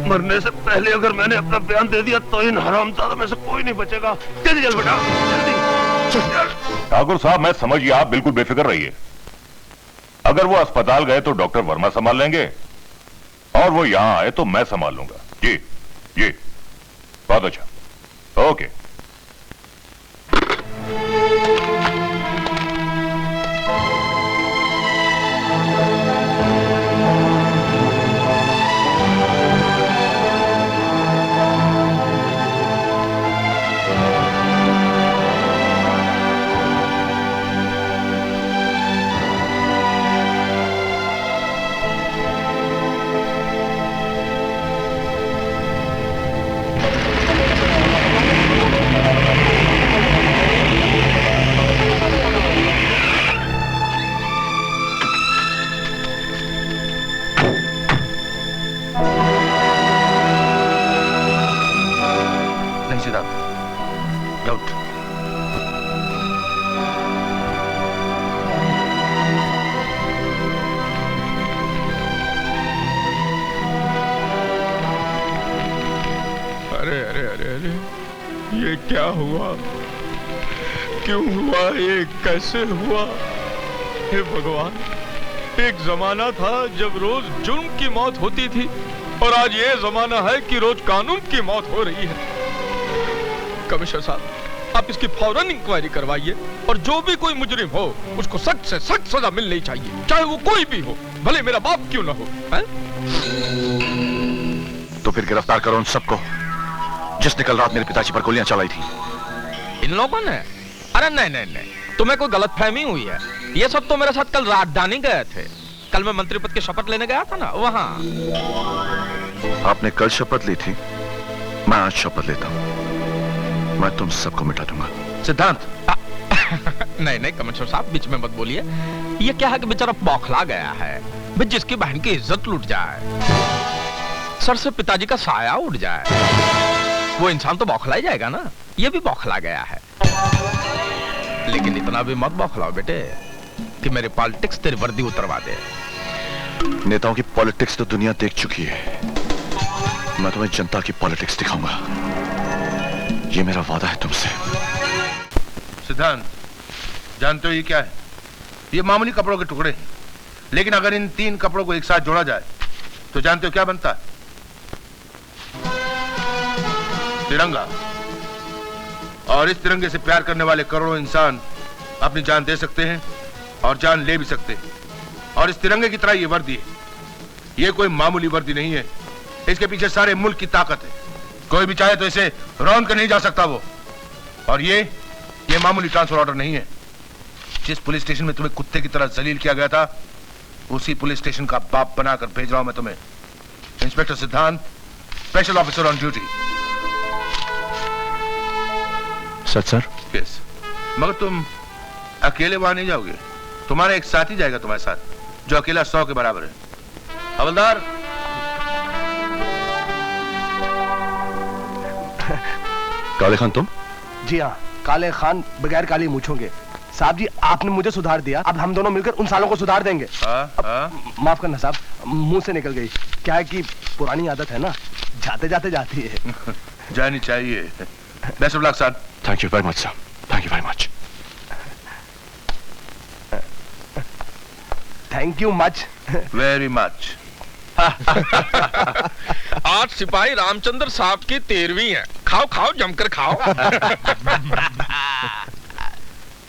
मरने से पहले अगर मैंने अपना बयान दे दिया तो इन हरामजादा में से कोई नहीं बचेगा। जल्दी चल बेटा, जल्दी। ठाकुर साहब, मैं समझ गया, आप बिल्कुल बेफिक्र रहिए। अगर वो अस्पताल गए तो डॉक्टर वर्मा संभाल लेंगे, और वो यहाँ आए तो मैं संभाल लूंगा। जी जी, बहुत अच्छा, ओके। ये क्या हुआ? क्यों हुआ? ये कैसे हुआ? हे भगवान, एक जमाना था जब रोज जुर्म की मौत होती थी, और आज ये जमाना है कि रोज कानून की मौत हो रही है। कमिश्नर साहब, आप इसकी फौरन इंक्वायरी करवाइए, और जो भी कोई मुजरिम हो उसको सख्त से सख्त सजा मिलनी चाहिए, चाहे वो कोई भी हो, भले मेरा बाप क्यों ना हो। है? तो फिर गिरफ्तार करो उन सबको जिसने कल रात मेरे पिताजी पर गोलियां चलाई थी। इन लोगों ने? अरे नहीं नहीं नहीं, तुम्हें कोई गलतफहमी हुई है। ये सब तो मेरे साथ कल राजधानी गए थे। कल मैं मंत्री पद की शपथ लेने गया था ना, वहां। आपने कल शपथ ली थी, मैं आज शपथ लेता हूं। मैं तुम सबको मिटा दूंगा। सिद्धांत नहीं नहीं कमिश्नर साहब, बीच में मत बोलिए। ये क्या है कि बेचारा बौखला गया है। भाई जिसकी बहन की इज्जत लूट जाए, सर से पिताजी का साया उड़ जाए, वो इंसान तो बौखला ही जाएगा ना। ये भी बौखला गया है। लेकिन इतना भी मत बौखलाओ बेटे कि मेरी पॉलिटिक्स तेरी वर्दी उतरवा दे। नेताओं की पॉलिटिक्स तो दुनिया देख चुकी है। मैं तुम्हें जनता की पॉलिटिक्स दिखाऊंगा। ये मेरा वादा है तुमसे। सिद्धांत, जानते हो ये क्या है? ये मामूली कपड़ों के टुकड़े हैं, लेकिन अगर इन 3 कपड़ों को एक साथ जोड़ा जाए तो जानते हो क्या बनता है? तिरंगा। और इस तिरंगे से प्यार करने वाले करोड़ों इंसान अपनी जान दे सकते हैं और जान ले भी सकते हैं। और इस तिरंगे की तरह ये वर्दी है। ये कोई मामूली वर्दी नहीं है। इसके पीछे सारे मुल्क की ताकत है। कोई भी चाहे तो इसे रौंद कर नहीं जा सकता वो। और ये मामूली ट्रांसफर ऑर्डर नहीं है। जिस पुलिस स्टेशन में तुम्हें कुत्ते की तरह जलील किया गया था, उसी पुलिस स्टेशन का बाप बनाकर भेज रहा हूं मैं तुम्हें। इंस्पेक्टर सिद्धांत, special officer on duty. Sir yes. मगर तुम अकेले वहां नहीं जाओगे। तुम्हारा एक साथी जाएगा तुम्हारे साथ, जो अकेला 100 के बराबर है। हवलदार। काले खान तुम? जी हाँ, काले खान बगैर काली मूछों के। साहब जी, आपने मुझे सुधार दिया, अब हम दोनों मिलकर उन सालों को सुधार देंगे। माफ करना साहब, मुंह से निकल गई। क्या है कि पुरानी आदत है ना, जाते जाते जाती है। जानी चाहिए। Best of luck sir. Thank you very much sir. Thank you very much. Thank you much. Very much. आज सिपाही रामचंद्र साहब की 13वीं है। खाओ खाओ, जमकर खाओ।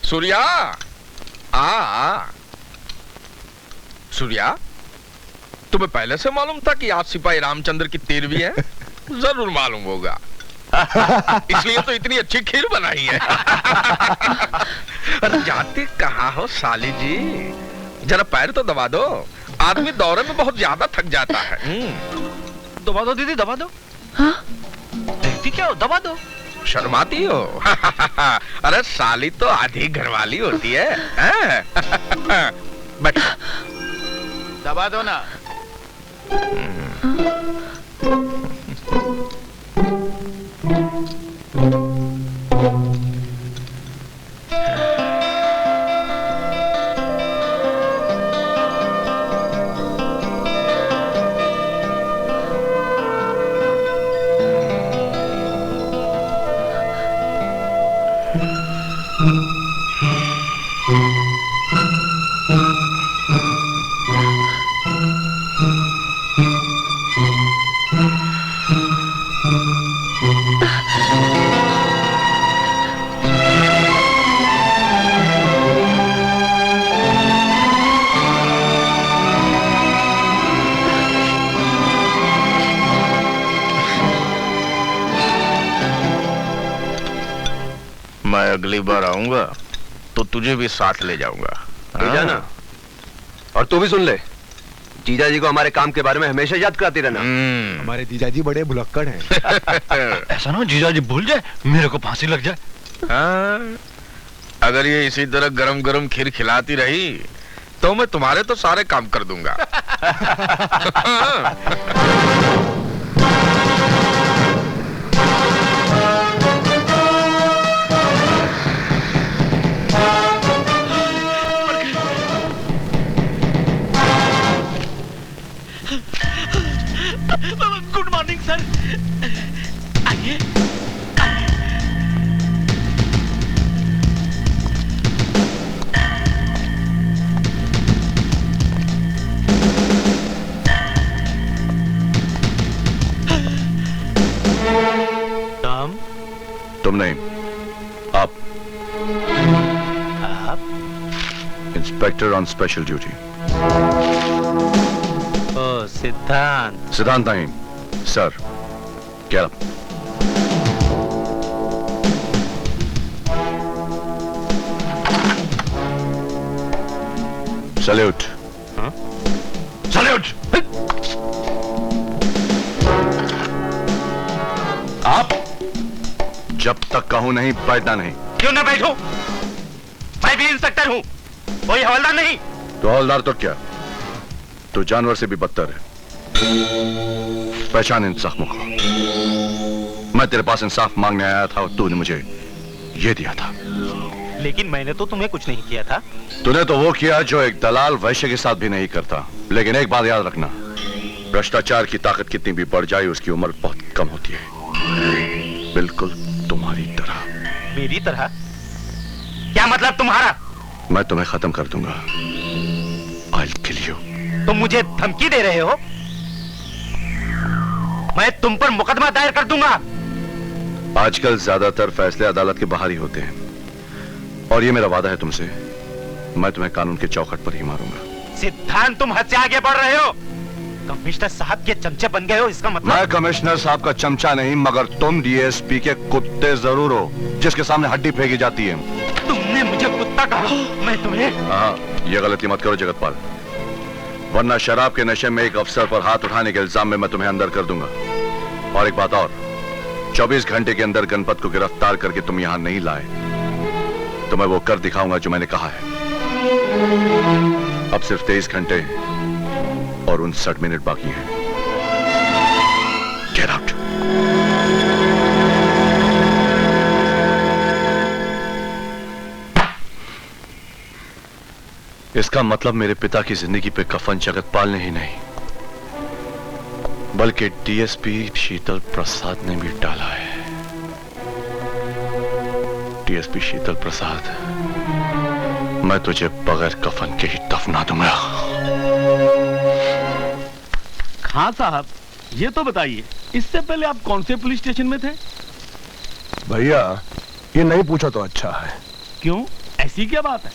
सूर्या, आ सूर्या, तुम्हें पहले से मालूम था कि आज सिपाही रामचंद्र की 13वीं है? जरूर मालूम होगा, इसलिए तो इतनी अच्छी खीर बनाई है। अरे जाते कहाँ हो साली जी, जरा पैर तो दबा दो। आदमी दौरे में बहुत ज्यादा थक जाता है। दबा दो दीदी, दबा दो। देखती क्या हो, दबा दो। शर्माती हो? अरे साली तो आधी घरवाली होती है। बैठ। दबा दो ना। मैं अगली बार आऊंगा तो तुझे भी साथ ले जाऊंगा। ले जाना। और तू भी सुन ले, जीजा जी को हमारे काम के बारे में हमेशा याद कराती रहना। हमारे जीजा जी बड़े भुलक्कड़ हैं। ऐसा ना जीजा जी भूल जाए, मेरे को फांसी लग जाए। हाँ, अगर ये इसी तरह गरम गरम खीर खिलाती रही तो मैं तुम्हारे तो सारे काम कर दूंगा। Good morning sir. आइए। तुम नहीं, आप। Inspector on special duty. ओ सिद्धांत। सिद्धांत नहीं सर, क्या? सैल्यूट। सैल्यूट। आप जब तक कहूं नहीं बैठना नहीं। क्यों ना बैठूं? मैं भी इंस्पेक्टर हूं, कोई हवलदार नहीं। तो हवलदार तो क्या, तो जानवर से भी बदतर है। पहचान इन जख्मों को। मैं तेरे पास इंसाफ मांगने आया था और तूने मुझे ये दिया था। लेकिन मैंने तो तुम्हें कुछ नहीं किया था। तूने तो वो किया जो एक दलाल वैश्य के साथ भी नहीं करता। लेकिन एक बात याद रखना, भ्रष्टाचार की ताकत कितनी भी बढ़ जाए उसकी उम्र बहुत कम होती है, बिल्कुल तुम्हारी तरह। मेरी तरह? क्या मतलब तुम्हारा? मैं तुम्हें खत्म कर दूंगा। I'll kill you। तुम मुझे धमकी दे रहे हो? मैं तुम पर मुकदमा दायर कर दूंगा। आजकल ज्यादातर फैसले अदालत के बाहर ही होते हैं, और ये मेरा वादा है तुमसे, मैं तुम्हें कानून के चौखट पर ही मारूंगा। सिद्धांत, तुम हद से आगे बढ़ रहे हो। कमिश्नर साहब के चमचे बन गए हो, इसका मतलब? मैं कमिश्नर साहब का चमचा नहीं, मगर तुम डीएसपी के कुत्ते जरूर हो, जिसके सामने हड्डी फेंकी जाती है। तुमने मुझे कुत्ता कहा, मैं तुम्हें? हाँ, ये गलती मत करो जगतपाल, वरना शराब के नशे में एक अफसर पर हाथ उठाने के इल्जाम में मैं तुम्हें अंदर कर दूंगा। और एक बात और, 24 घंटे के अंदर गणपत को गिरफ्तार करके तुम यहां नहीं लाए तो मैं वो कर दिखाऊंगा जो मैंने कहा है। अब सिर्फ 23 घंटे और 59 मिनट बाकी हैं। Get out. इसका मतलब मेरे पिता की जिंदगी पे कफन जगतपाल ने ही नहीं, बल्कि डीएसपी शीतल प्रसाद ने भी डाला है। डीएसपी शीतल प्रसाद, मैं तुझे बगैर कफन के ही दफना दूंगा। खां साहब, ये तो बताइए, इससे पहले आप कौन से पुलिस स्टेशन में थे? भैया, ये नहीं पूछा तो अच्छा है। क्यों, ऐसी क्या बात है?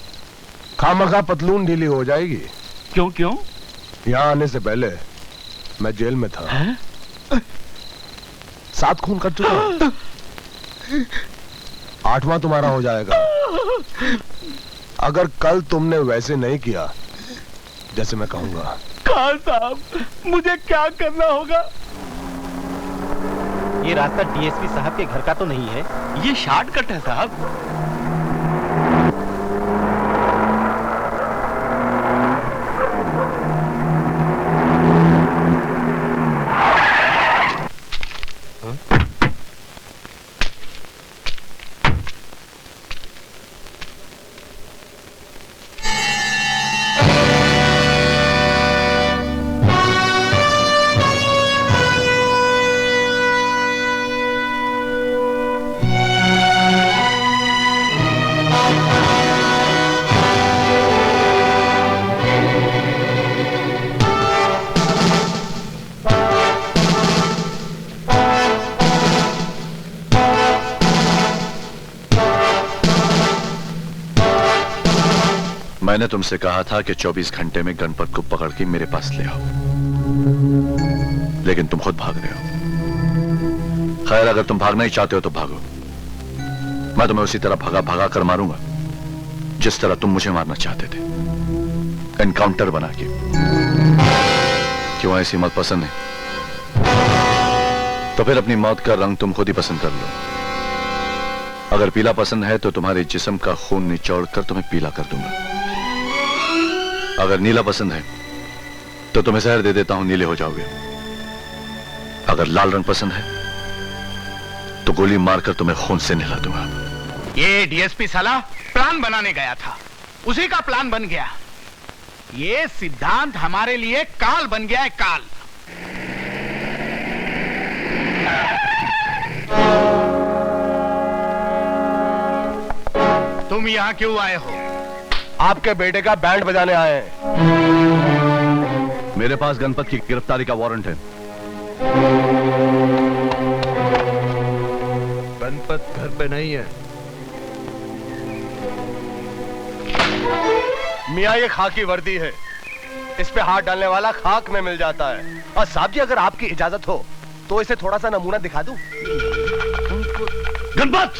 खामखा पतलून ढीली हो जाएगी। क्यों क्यों? यहाँ आने से पहले मैं जेल में था। 7 खून कर चुका हूं। 8वां तुम्हारा हो जाएगा अगर कल तुमने वैसे नहीं किया जैसे मैं कहूंगा। खान साहब, मुझे क्या करना होगा? ये रास्ता डीएसपी साहब के घर का तो नहीं है? ये शॉर्टकट है साहब। मैंने तुमसे कहा था कि 24 घंटे में गणपत को पकड़ के मेरे पास ले आओ, लेकिन तुम खुद भाग रहे हो। खैर, अगर तुम भागना ही चाहते हो तो भागो। मैं तुम्हें उसी तरह भगा भगा कर मारूंगा जिस तरह तुम मुझे मारना चाहते थे, एनकाउंटर बना के। क्यों, ऐसी मौत पसंद है? तो फिर अपनी मौत का रंग तुम खुद ही पसंद कर लो। अगर पीला पसंद है तो तुम्हारे जिस्म का खून निचोड़ कर तुम्हें पीला कर दूंगा। अगर नीला पसंद है तो तुम्हें जहर दे देता हूं, नीले हो जाओगे। अगर लाल रंग पसंद है तो गोली मारकर तुम्हें खून से नहला दूंगा। ये डीएसपी साला प्लान बनाने गया था, उसी का प्लान बन गया। ये सिद्धांत हमारे लिए काल बन गया है, काल। तुम यहां क्यों आए हो? आपके बेटे का बैंड बजाने आए हैं। मेरे पास गणपत की गिरफ्तारी का वारंट है। गणपत घर पे नहीं है। मियाँ, ये खाकी वर्दी है, इस पे हाथ डालने वाला खाक में मिल जाता है। और साहब जी, अगर आपकी इजाजत हो तो इसे थोड़ा सा नमूना दिखा दूं। गणपत!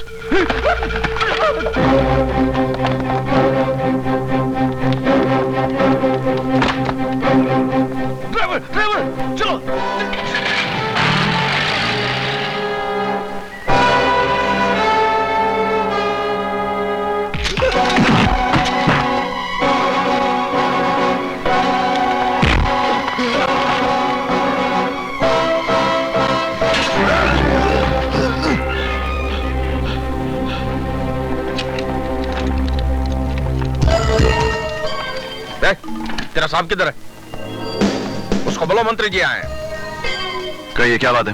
मेरा साहब किधर है? उसको बोलो मंत्री जी आए हैं। कहिए क्या बात है?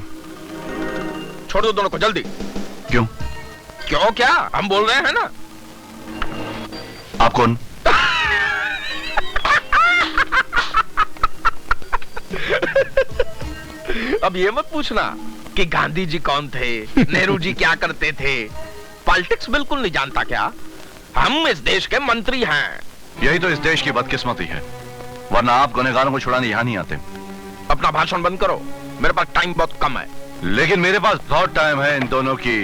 छोड़ दो दोनों को जल्दी। क्यों? क्यों क्या? हम बोल रहे हैं ना। आप कौन? अब ये मत पूछना कि गांधी जी कौन थे, नेहरू जी क्या करते थे। पॉलिटिक्स बिल्कुल नहीं जानता क्या? हम इस देश के मंत्री हैं। यही तो इस देश की बदकिस्मती है, वरना आप गुनहगारों को छुड़ाने यहां नहीं आते। अपना भाषण बंद करो, मेरे पास टाइम बहुत कम है। लेकिन मेरे पास बहुत टाइम है इन दोनों की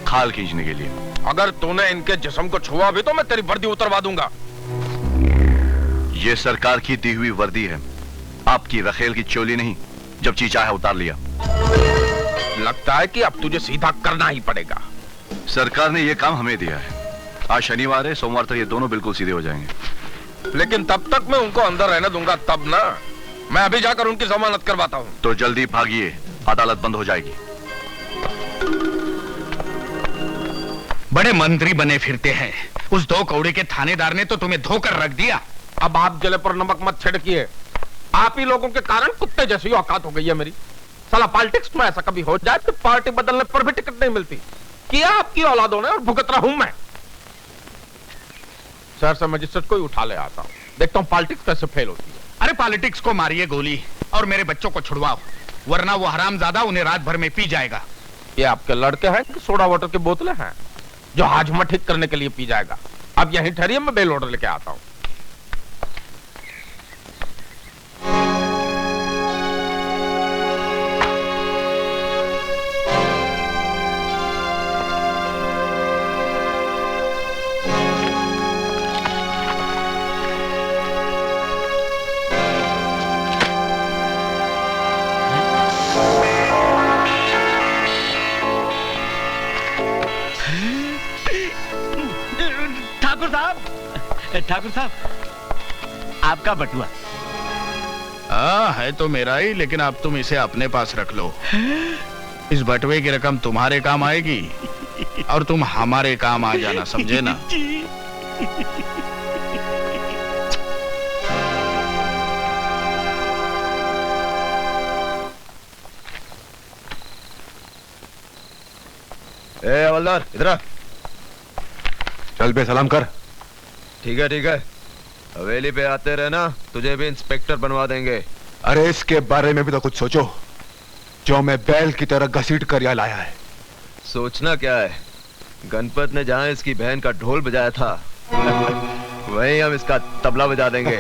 खाल खींचने के लिए। अगर तूने इनके जिस्म को छुआ भी तो मैं तेरी वर्दी उतरवा दूंगा। ये सरकार की दी हुई वर्दी है, आपकी रखेल की चोली नहीं। जब जी चाहे उतार लिया। लगता है कि अब तुझे सीधा करना ही पड़ेगा। सरकार ने यह काम हमें दिया है। आज शनिवार है, सोमवार तक ये दोनों बिल्कुल सीधे हो जाएंगे। लेकिन तब तक मैं उनको अंदर रहने दूंगा तब ना। मैं अभी जाकर उनकी जमानत करवाता हूँ। तो जल्दी भागिए, अदालत बंद हो जाएगी। बड़े मंत्री बने फिरते हैं। उस 2 कौड़े के थानेदार ने तो तुम्हें धोकर रख दिया। अब आप जले पर नमक मत छिड़किए। आप ही लोगों के कारण कुत्ते जैसी औकात हो गई है मेरी। साला पॉलिटिक्स में ऐसा कभी हो जाए तो पार्टी बदलने पर भी टिकट नहीं मिलती। किया आपकी औलादों ने और भुगत रहा हूं मैं। शहर से मजिस्ट्रेट को ही उठा ले आता हूं, देखता हूं पॉलिटिक्स कैसे फेल होती है। अरे पॉलिटिक्स को मारिए गोली और मेरे बच्चों को छुड़वाओ, वरना वो हरामजादा उन्हें रात भर में पी जाएगा। ये आपके लड़के हैं कि सोडा वाटर की बोतलें हैं जो हाजमा ठीक करने के लिए पी जाएगा? अब यहीं ठहरिए, मैं बेल ऑर्डर लेके आता हूं। ठाकुर साहब, आपका बटुआ। है तो मेरा ही, लेकिन अब तुम इसे अपने पास रख लो। इस बटुए की रकम तुम्हारे काम आएगी और तुम हमारे काम आ जाना, समझे ना? ए हवलदार, इधर आ। चल बे, सलाम कर। ठीक है, हवेली पे आते रहना, तुझे भी इंस्पेक्टर बनवा देंगे। अरे इसके बारे में भी तो कुछ सोचो, जो मैं बैल की तरह घसीट कर यहाँ लाया है। सोचना क्या है, गणपत ने जहाँ इसकी बहन का ढोल बजाया था वहीं हम इसका तबला बजा देंगे।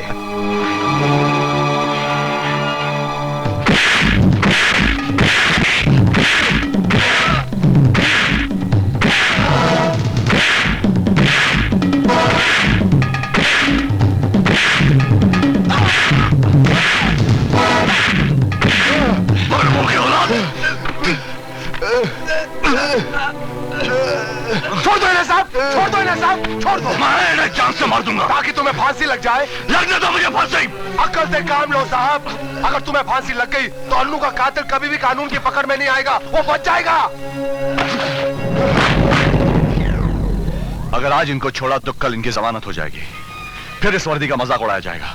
छोड़ दो इन्हें साहब, छोड़ दो इन्हें साहब, छोड़ दो। मैं इन्हें जान से मार दूंगा ताकि तुम्हें फांसी लग जाए। लगने दो मुझे फांसी। अक्ल से काम लो साहब, अगर तुम्हें फांसी लग गई तो अन्नू का कातिल कभी भी कानून की पकड़ में नहीं आएगा, वो बच जाएगा। अगर आज इनको छोड़ा तो कल इनकी जमानत हो जाएगी, फिर इस वर्दी का मजाक उड़ाया जाएगा।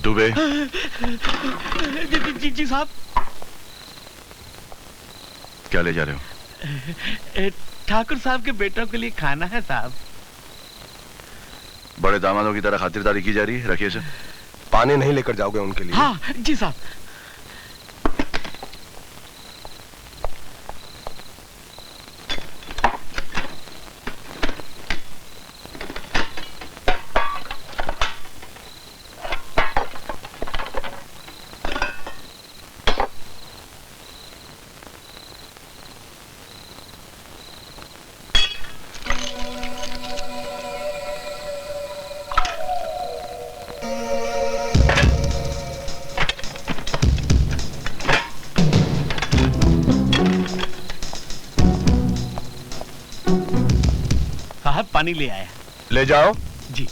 दुबे। जी साहब। क्या ले जा रहे हो? ठाकुर साहब के बेटों के लिए खाना है साहब। बड़े दामादों की तरह खातिरदारी की जा रही है, रखिए इसे। पानी नहीं लेकर जाओगे उनके लिए? हाँ जी साहब। पानी ले आया। ले जाओ। जी।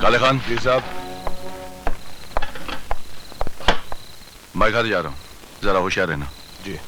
काले खान। जी साहब। मैं घर जा रहा हूँ, जरा होशियार रहना। जी।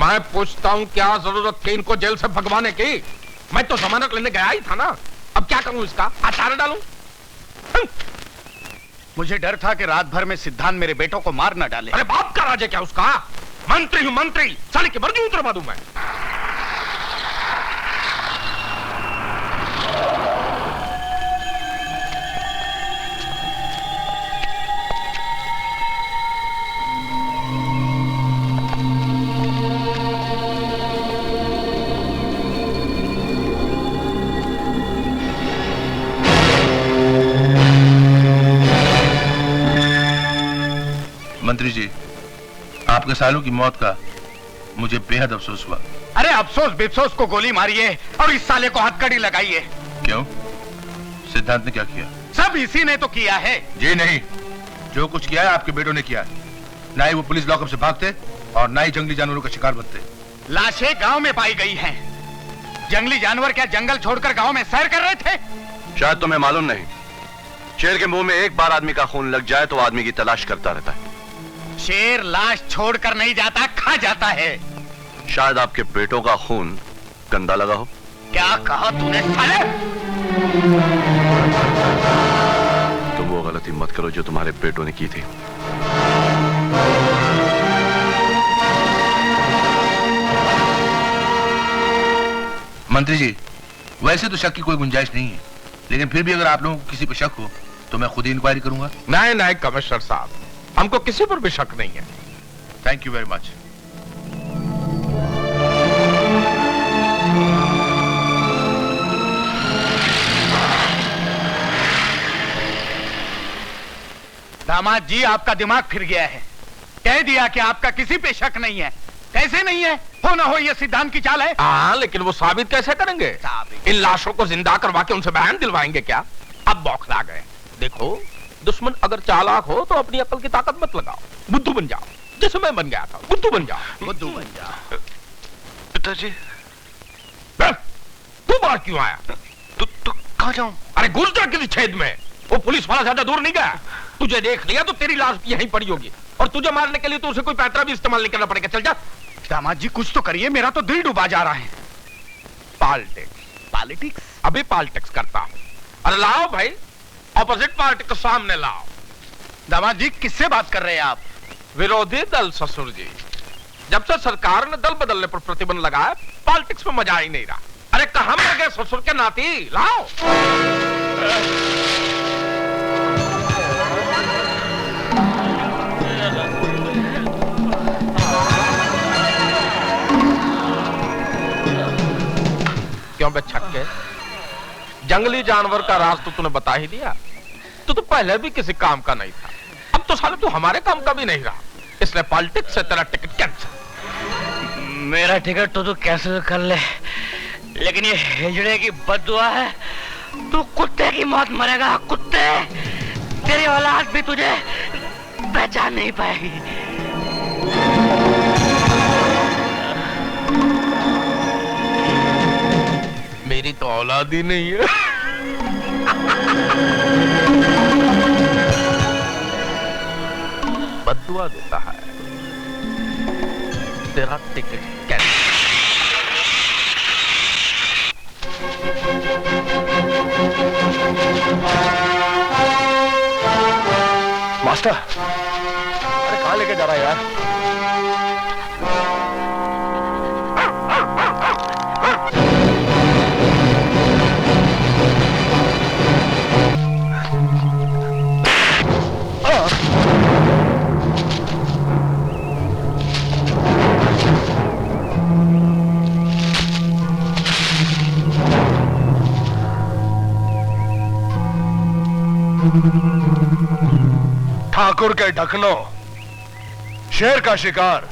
मैं पूछता हूँ क्या जरूरत थी इनको जेल से भगवाने की? मैं तो जमानत लेने गया ही था ना। अब क्या करूं इसका? अचार डालूं? मुझे डर था कि रात भर में सिद्धांत मेरे बेटों को मार न डाले। अरे बाप का राज है क्या उसका? मंत्री हूं मंत्री, साले की मर्जी उतरवा दूं मैं। मंत्री जी, आपके सालों की मौत का मुझे बेहद अफसोस हुआ। अरे अफसोस बिफसोस को गोली मारिए और इस साले को हथकड़ी लगाइए। क्यों? सिद्धांत ने क्या किया? सब इसी ने तो किया है। जी नहीं, जो कुछ किया है आपके बेटों ने किया है। ना ही वो पुलिस लॉकअप से भागते और ना ही जंगली जानवरों का शिकार बनते। लाशें गांव में पाई गई हैं। जंगली जानवर क्या जंगल छोड़कर गांव में सैर कर रहे थे? शायद तुम्हें मालूम नहीं, शेर के मुंह में एक बार आदमी का खून लग जाए तो आदमी की तलाश करता रहता है। शेर लाश छोड़कर नहीं जाता, खा जाता है। शायद आपके बेटों का खून गंदा लगा हो। क्या कहा तूने साले? तुम वो गलती मत करो जो तुम्हारे बेटों ने की थी। मंत्री जी, वैसे तो शक की कोई गुंजाइश नहीं है, लेकिन फिर भी अगर आप लोगों को किसी पर शक हो तो मैं खुद ही इंक्वायरी करूंगा। नहीं नहीं कमिश्नर साहब, हमको किसी पर भी शक नहीं है। Thank you very much. दामाद जी, आपका दिमाग फिर गया है। कह दिया कि आपका किसी पे शक नहीं है। कैसे नहीं है? हो ना हो ये सिद्धांत की चाल है। हाँ, लेकिन वो साबित कैसे करेंगे? इन लाशों को जिंदा करवा के उनसे बयान दिलवाएंगे क्या? अब बौखला गए। देखो, दुश्मन अगर चालाक हो तो अपनी अकल की ताकत मत लगाओ, बुद्धू बन जाओ, जैसे मैं बन गया था। बुद्धू बन जाओ, बुद्धू बन जाओ। पिताजी, तू बाहर क्यों आया? तू कहाँ जाऊं? अरे घुस जा किसी छेद में। वो पुलिस वाला ज्यादा दूर नहीं गया। तुझे देख लिया तो तेरी लाश यहीं पड़ी होगी, और तुझे मारने के लिए तो उसे कोई पैतरा भी इस्तेमाल नहीं करना पड़ेगा। चल जा। दामाद जी, कुछ तो करिए, मेरा तो दिल डूबा जा रहा है। पॉलिटिक्स अभी पॉलिटिक्स करता हूँ। अरे लाओ भाई, ऑपोजिट पार्टी को सामने लाओ। दामाद जी, किससे बात कर रहे हैं आप? विरोधी दल ससुर जी। जब से सरकार ने दल बदलने पर प्रतिबंध लगाया, पॉलिटिक्स में मजा ही नहीं रहा। अरे कहां मर गए ससुर के नाती? लाओ। क्यों बे छक्के, जंगली जानवर का राज तो तूने बता ही दिया। तो पहले भी किसी काम का नहीं था, अब तो साले तू हमारे काम का भी नहीं रहा, इसलिए पॉलिटिक्स से तेरा टिकट कैंसिल। मेरा टिकट तो तू कैंसिल कर ले, लेकिन ये हिजड़े की बद्दुआ है, तू कुत्ते की मौत मरेगा। कुत्ते, तेरी औलाद भी तुझे पहचान नहीं पाएगी। मेरी तो औलाद ही नहीं है। बद्दुआ देता है, तेरा टिकट कैंसिल। मास्टर, अरे कहाँ लेके जा रहा है यार? ठाकुर के ढकनो, शेर का शिकार,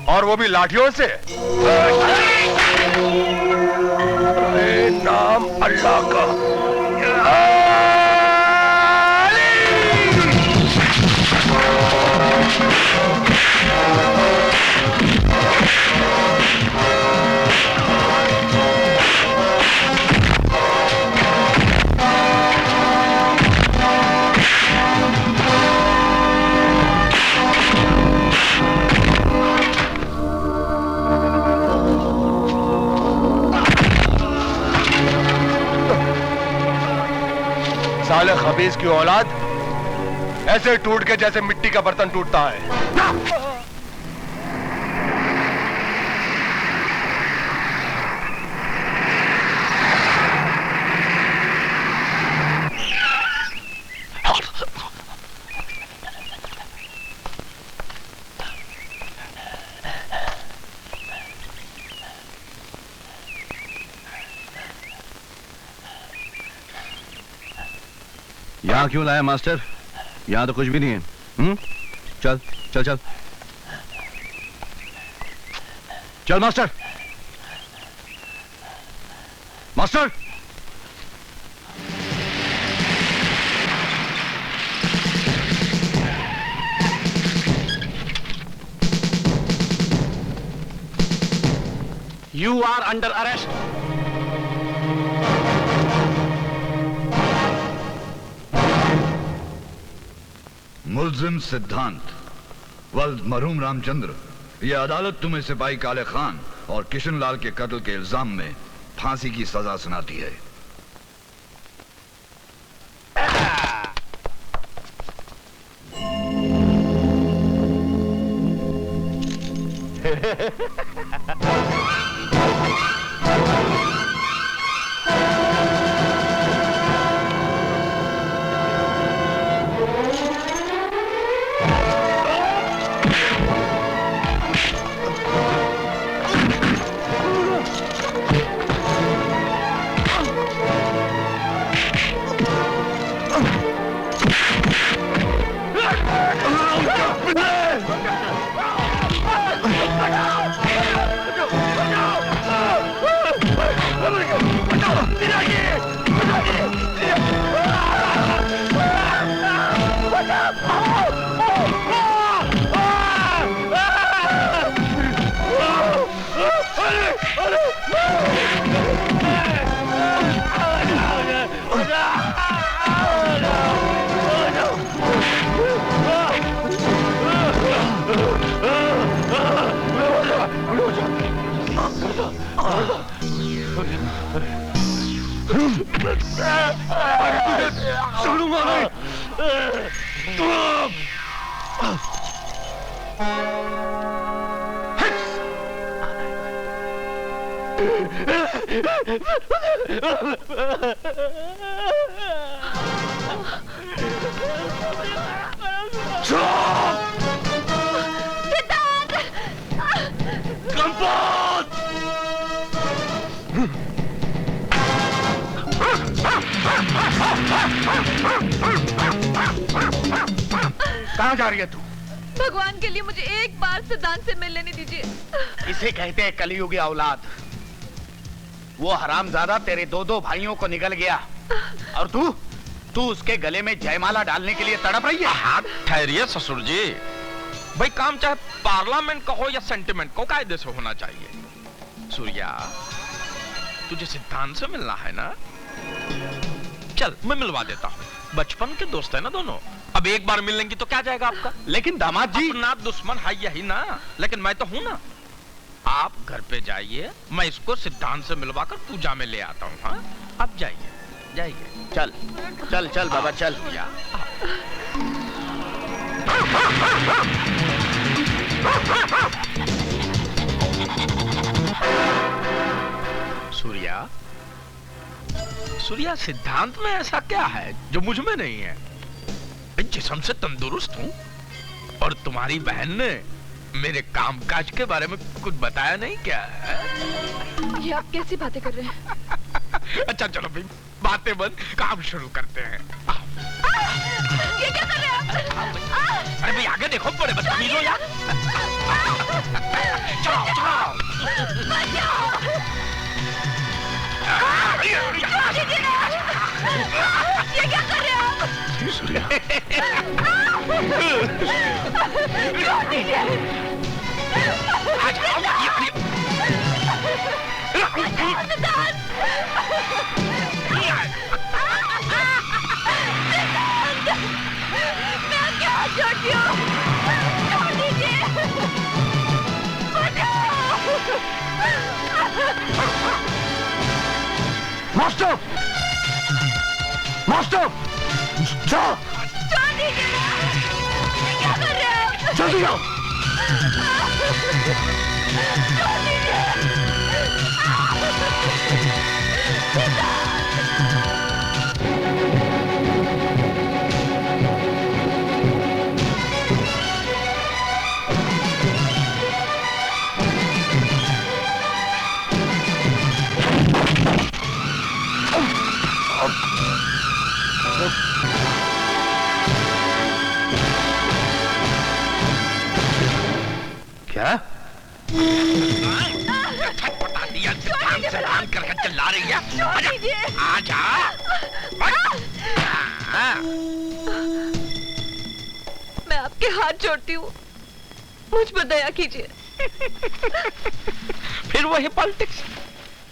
और वो भी लाठियों से। अरे नाम अल्लाह का। साले खबीज की औलाद ऐसे टूट के जैसे मिट्टी का बर्तन टूटता है। यहाँ क्यों लाया मास्टर? यहाँ तो कुछ भी नहीं है। चल चल चल चल master. Master You are under arrest. मुल्जिम सिद्धांत वल्द मरहूम रामचंद्र, यह अदालत तुम्हें सिपाही काले खान और किशन लाल के कत्ल के इल्जाम में फांसी की सजा सुनाती है। कहाँ जा रही है तू? भगवान के लिए मुझे एक बार सिद्धांत से मिल लेने दीजिए। इसे कहते हैं कलयुगी औलाद। वो हरामजादा तेरे दो दो भाइयों को निगल गया और तू उसके गले में जयमाला डालने के लिए तड़प रही है। हाथ ठहरिए ससुर जी, भाई काम चाहे पार्लियामेंट का हो या सेंटिमेंट को कायदे से होना चाहिए। सूर्या, तुझे सिद्धांत से मिलना है ना? चल मैं मिलवा देता हूँ, बचपन के दोस्त है ना दोनों। अब एक बार मिल लेंगी तो क्या जाएगा आपका? लेकिन दामाद जी, अपना दुश्मन है यही ना, लेकिन मैं तो हूं ना। आप घर पे जाइए, मैं इसको सिद्धांत से मिलवाकर पूजा में ले आता हूँ। हाँ, आप जाइए जाइए। चल चल चल बाबा चल। सूर्या, सूर्या, सिद्धांत में ऐसा क्या है जो मुझ में नहीं है? जिस्म से तंदुरुस्त हूँ और तुम्हारी बहन ने मेरे कामकाज के बारे में कुछ बताया नहीं क्या है? ये आप कैसी बातें कर रहे हैं? अच्छा चलो भाई, बातें बंद, काम शुरू करते हैं। ये क्या कर रहे हैं आप? अरे भाई आगे देखो, बड़े बदतमीज हो यार। चलो चलो। ये क्या कर रहे हैं आप? सूर्या, मास्टर, मास्टर, जाओ। क्या कर रहे हैं? जल्दी जाओ। छटपटा दिया, ध्यान से ध्यान करके चिल्ला रही है। आजा, मैं आपके हाथ जोड़ती हूँ, मुझ पर दया कीजिए। फिर वही पॉलिटिक्स।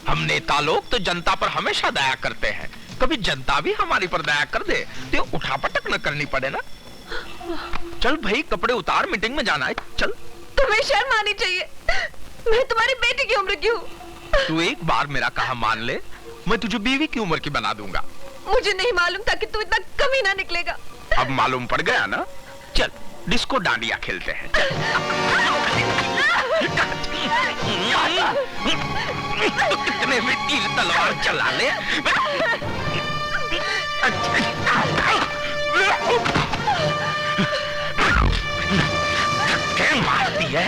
हम नेता लोग तो जनता पर हमेशा दया करते हैं, कभी जनता भी हमारी पर दया कर दे तो उठापटक न करनी पड़े ना। चल भाई, कपड़े उतार, मीटिंग में जाना है, चल। तुम्हें शर्म आनी चाहिए, मैं तुम्हारी बेटी की उम्र की हूँ। तू एक बार मेरा कहा मान ले, मैं तुझे बीवी की उम्र की बना दूंगा। मुझे नहीं मालूम था कि तू इतना कमी ना निकलेगा। अब मालूम पड़ गया ना। चल डिस्को डांडिया खेलते हैं। तो कितने में तीर तलवार चला ले। क्या मारती है?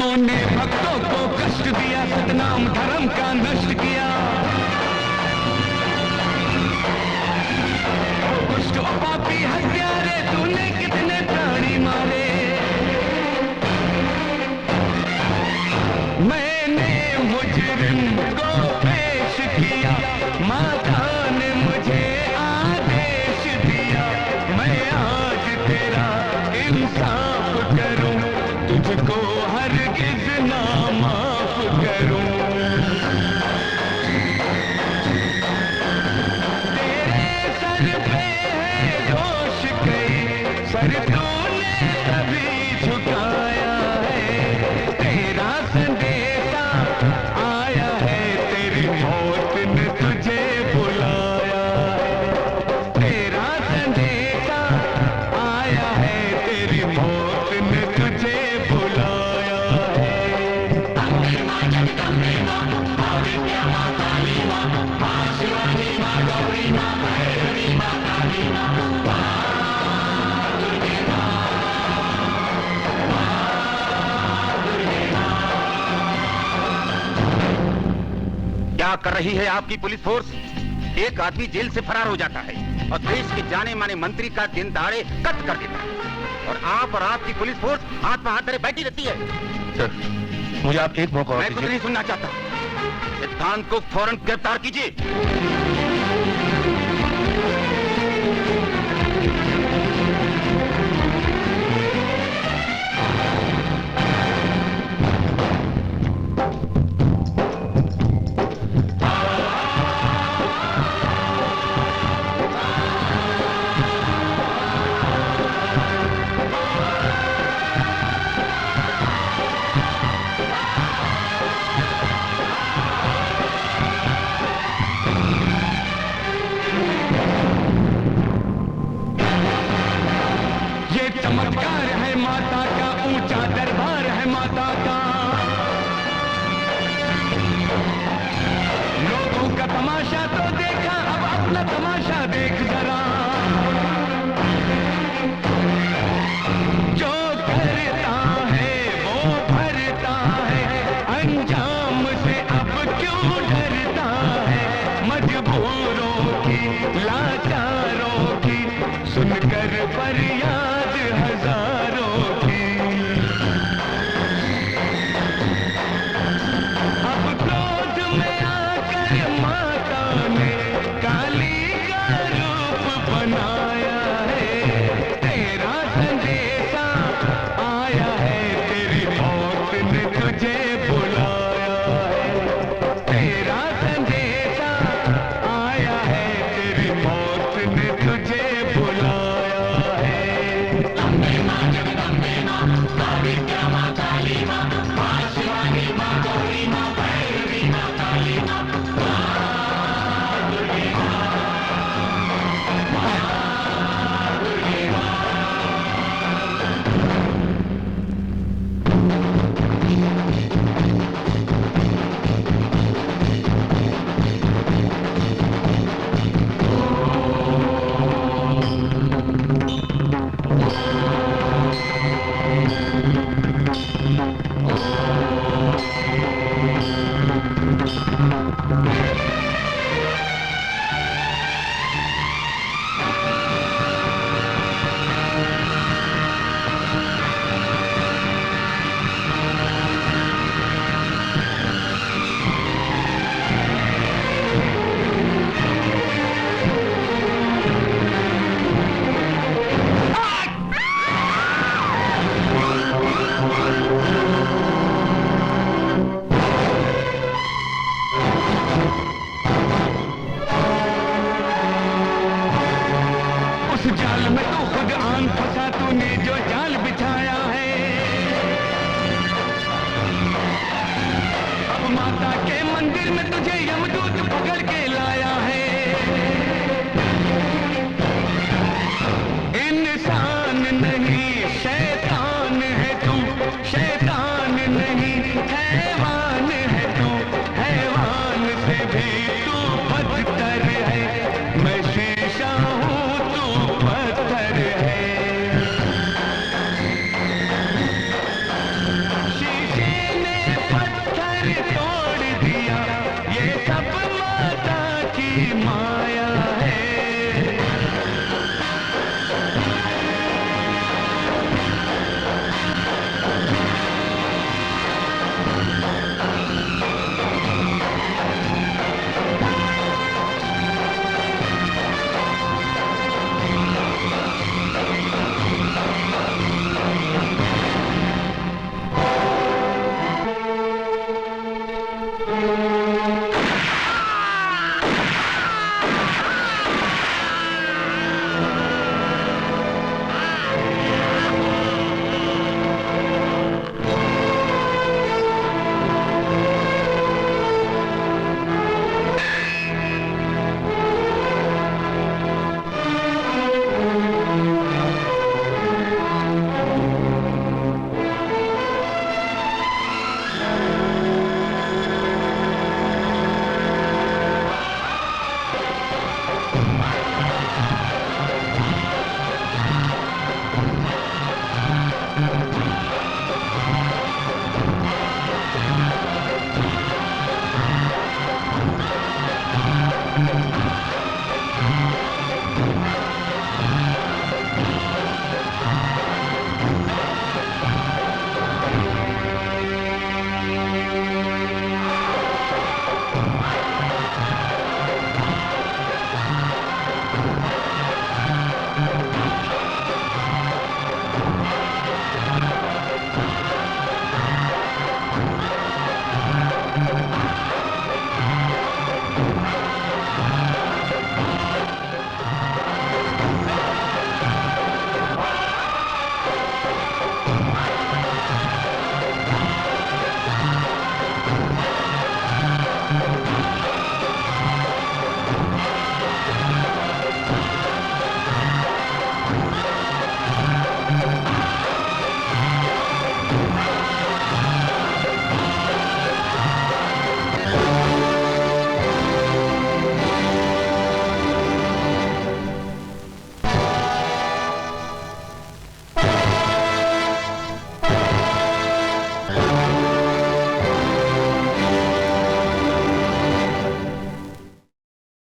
तूने भक्तों को कष्ट दिया, सतनाम धर्म का नष्ट किया। दुष्ट और पापी हत्यारे, तूने कितने प्राणी मारे। मैंने मुजरिम को पेश किया, माता ने मुझे आदेश दिया। मैं आज तेरा इंसाफ करूं, तुझको हरगिज ना माफ करूं। तेरे सर पे है दोष कई, सर तूने कभी झुकाया है। तेरा संदेशा आया है, तेरी मौत ने तुझे बुलाया है। तेरा संदेशा आया है, तेरी मौत ने तुझे बुलाया है। क्या कर रही है आपकी पुलिस फोर्स? एक आदमी जेल से फरार हो जाता है और देश के जाने माने मंत्री का दिन दहाड़े कत्ल कर देता है, और आप और आपकी पुलिस फोर्स हाथ में हाथ धरे बैठी रहती है। सर, मुझे आप एक मौका और मैं कुछ दीजिए। नहीं सुनना चाहता। सिद्धांत को फौरन गिरफ्तार कीजिए। ये चमत्कार है माता का, ऊंचा दरबार है माता का। लोगों का तमाशा तो देखा, अब अपना तमाशा देख जरा। जो करता है वो भरता है, अंजाम से अब क्यों डरता है। मजबूरों की, लाचारों की, सुनकर फरियाद हजारों की। अब क्रोध में आकर माता ने काली का रूप बनाया है। तेरा संदेशा आया है, तेरी मौत ने तुझे बुलाया है। तेरा संदेशा आया है, तेरी मौत ने तुझे बुलाया है। उस जाल में तो खुद आन फंसा, तूने जो जाल बिछाया है। अब माता के मंदिर में तुझे यमदूत